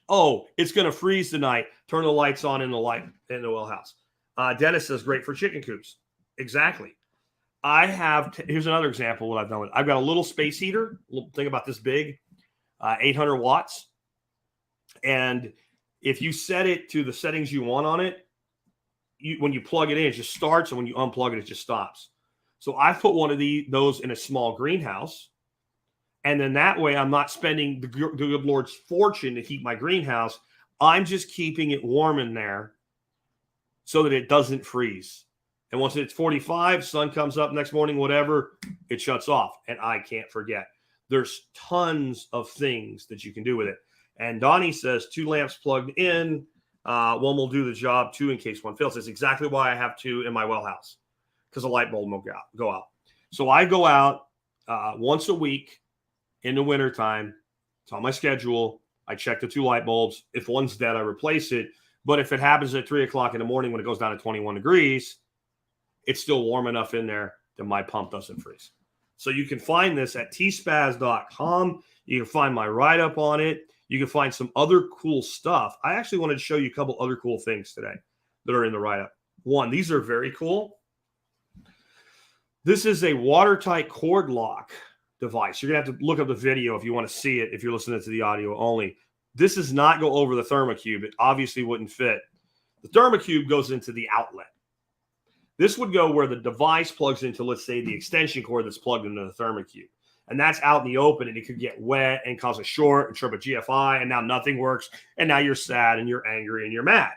it's going to freeze tonight. Turn the lights on in the well house. Dennis says, great for chicken coops. Exactly. Here's another example of what I've done with. I've got a little space heater, think about this big, 800 watts. And if you set it to the settings you want on it, when you plug it in, it just starts. And when you unplug it, it just stops. So I put one of those in a small greenhouse. And then that way I'm not spending the good Lord's fortune to heat my greenhouse. I'm just keeping it warm in there so that it doesn't freeze. And once it's 45, sun comes up next morning, whatever, it shuts off. And I can't forget. There's tons of things that you can do with it. And Donnie says 2 lamps plugged in. One will do the job, 2 in case one fails. That's exactly why I have 2 in my well house, because a light bulb will go out. So I go out once a week in the wintertime. It's on my schedule. I check the 2 light bulbs. If one's dead, I replace it. But if it happens at 3 o'clock in the morning when it goes down to 21 degrees, it's still warm enough in there that my pump doesn't freeze. So you can find this at tspaz.com. You can find my write-up on it. You can find some other cool stuff. I actually wanted to show you a couple other cool things today that are in the write-up. One, these are very cool. This is a watertight cord lock device. You're going to have to look up the video if you want to see it, if you're listening to the audio only. This does not go over the thermocube. It obviously wouldn't fit. The thermocube goes into the outlet. This would go where the device plugs into, let's say, the extension cord that's plugged into the thermocube. And that's out in the open, and it could get wet and cause a short and trip a GFI, and now nothing works, and now you're sad and you're angry and you're mad.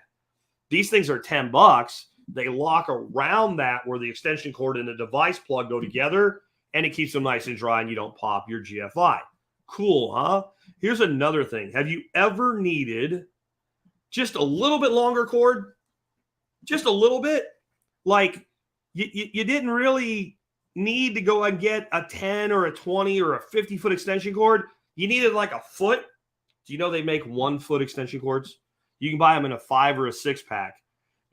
These things are $10. They lock around that where the extension cord and the device plug go together, and it keeps them nice and dry, and you don't pop your GFI. Cool, huh? Here's another thing. Have you ever needed just a little bit longer cord? Just a little bit? Like, you didn't really need to go and get a 10 or a 20 or a 50-foot extension cord. You needed like a foot. Do you know they make 1-foot extension cords? You can buy them in a 5 or a 6-pack.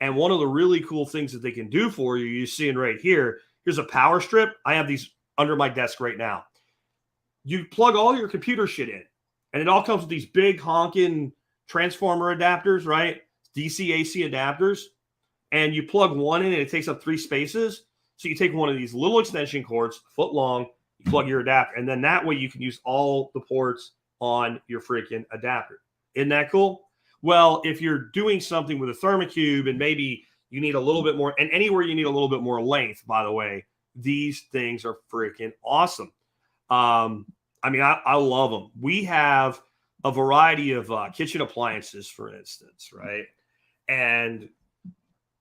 And one of the really cool things that they can do for you, you're seeing right here, here's a power strip. I have these under my desk right now. You plug all your computer shit in, and it all comes with these big honking transformer adapters, right? DC AC adapters. And you plug one in, and it takes up 3 spaces. So you take one of these little extension cords, a foot long, you plug your adapter, and then that way you can use all the ports on your freaking adapter. Isn't that cool? Well, if you're doing something with a thermocube and maybe you need a little bit more, and anywhere you need a little bit more length, by the way, these things are freaking awesome. I mean, I love them. We have a variety of kitchen appliances, for instance, right? And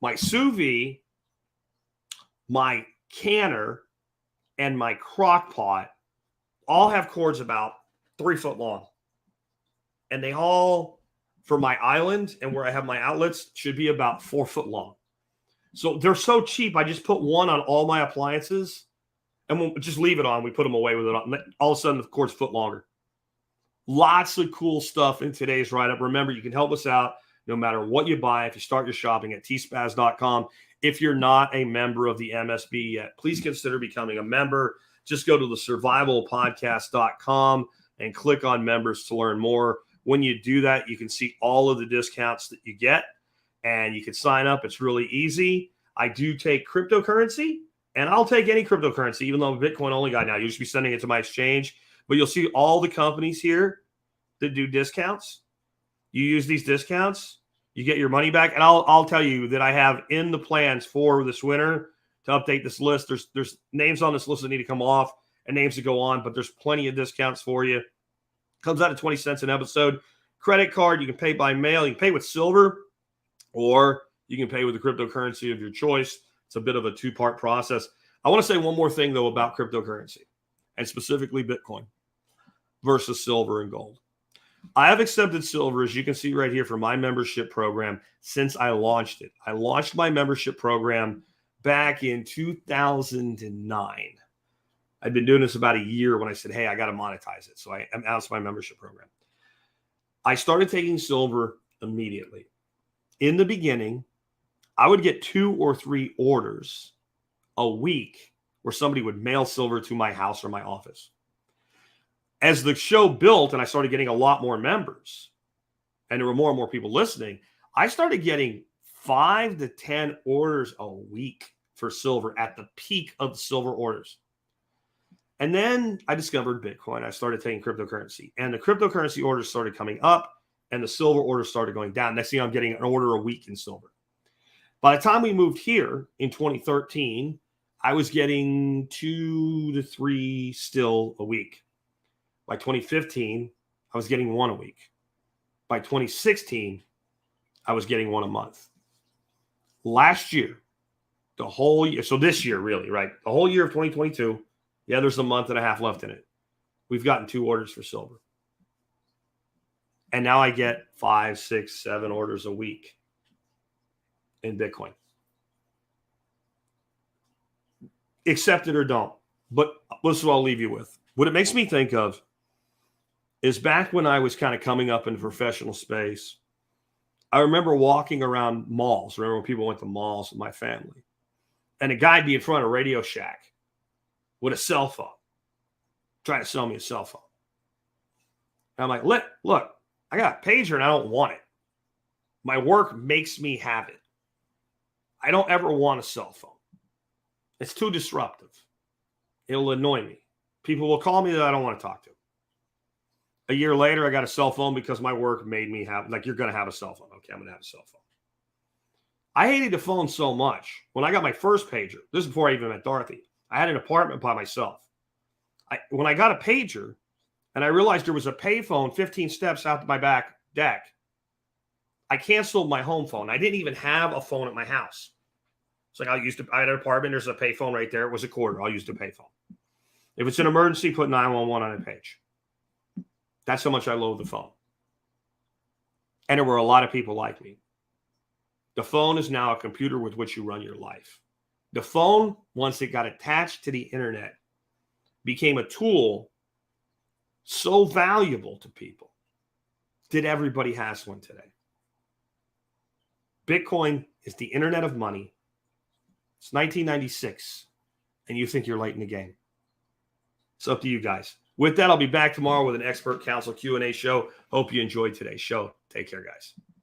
my sous vide, my canner, and my crock pot all have cords about 3 foot long. And they all, for my island and where I have my outlets, should be about 4 foot long. So they're so cheap. I just put one on all my appliances, and we'll just leave it on. We put them away with it on. All of a sudden, the cord's a foot longer. Lots of cool stuff in today's write-up. Remember, you can help us out no matter what you buy. If you start your shopping at tspaz.com. If you're not a member of the MSB yet, please consider becoming a member. Just go to the survivalpodcast.com and click on members to learn more. When you do that, you can see all of the discounts that you get, and you can sign up. It's really easy. I do take cryptocurrency, and I'll take any cryptocurrency, even though I'm a Bitcoin only guy now. You'll just be sending it to my exchange. But you'll see all the companies here that do discounts. You use these discounts, you get your money back. And I'll tell you that I have in the plans for this winter to update this list. There's names on this list that need to come off and names to go on, but there's plenty of discounts for you. Comes out at 20 cents an episode. Credit card, you can pay by mail. You can pay with silver, or you can pay with the cryptocurrency of your choice. It's a bit of a 2-part process. I want to say one more thing, though, about cryptocurrency, and specifically Bitcoin versus silver and gold. I have accepted silver, as you can see right here, for my membership program since I launched it. I launched my membership program back in 2009. I'd been doing this about a year when I said, hey, I got to monetize it. So I announced my membership program. I started taking silver immediately. In the beginning, I would get 2 or 3 orders a week where somebody would mail silver to my house or my office. As the show built and I started getting a lot more members and there were more and more people listening, I started getting 5 to 10 orders a week for silver at the peak of the silver orders. And then I discovered Bitcoin. I started taking cryptocurrency, and the cryptocurrency orders started coming up and the silver orders started going down. Next thing I'm getting an order a week in silver. By the time we moved here in 2013, I was getting 2 to 3 still a week. By 2015, I was getting 1 a week. By 2016, I was getting 1 a month. Last year, the whole year, so this year really, right? The whole year of 2022, yeah, there's a month and a half left in it. We've gotten 2 orders for silver. And now I get 5, 6, 7 orders a week in Bitcoin. Accept it or don't. But this is what I'll leave you with. What it makes me think of is back when I was kind of coming up in the professional space, I remember walking around malls. Remember when people went to malls with my family, and a guy'd be in front of Radio Shack with a cell phone, trying to sell me a cell phone. And I'm like, look, I got a pager and I don't want it. My work makes me have it. I don't ever want a cell phone. It's too disruptive. It'll annoy me. People will call me that I don't want to talk to. A year later, I got a cell phone because my work made me have, like, you're going to have a cell phone. Okay, I'm going to have a cell phone. I hated the phone so much. When I got my first pager, this is before I even met Dorothy, I had an apartment by myself. When I got a pager and I realized there was a payphone 15 steps out to my back deck, I canceled my home phone. I didn't even have a phone at my house. It's like I had an apartment. There's a payphone right there. It was a quarter. I'll use the payphone. If it's an emergency, put 911 on a page. That's how much I loathe the phone. And there were a lot of people like me. The phone is now a computer with which you run your life. The phone, once it got attached to the internet, became a tool so valuable to people that everybody has one today. Bitcoin is the internet of money. It's 1996, and you think you're late in the game. It's up to you guys. With that, I'll be back tomorrow with an expert council Q&A show. Hope you enjoyed today's show. Take care, guys.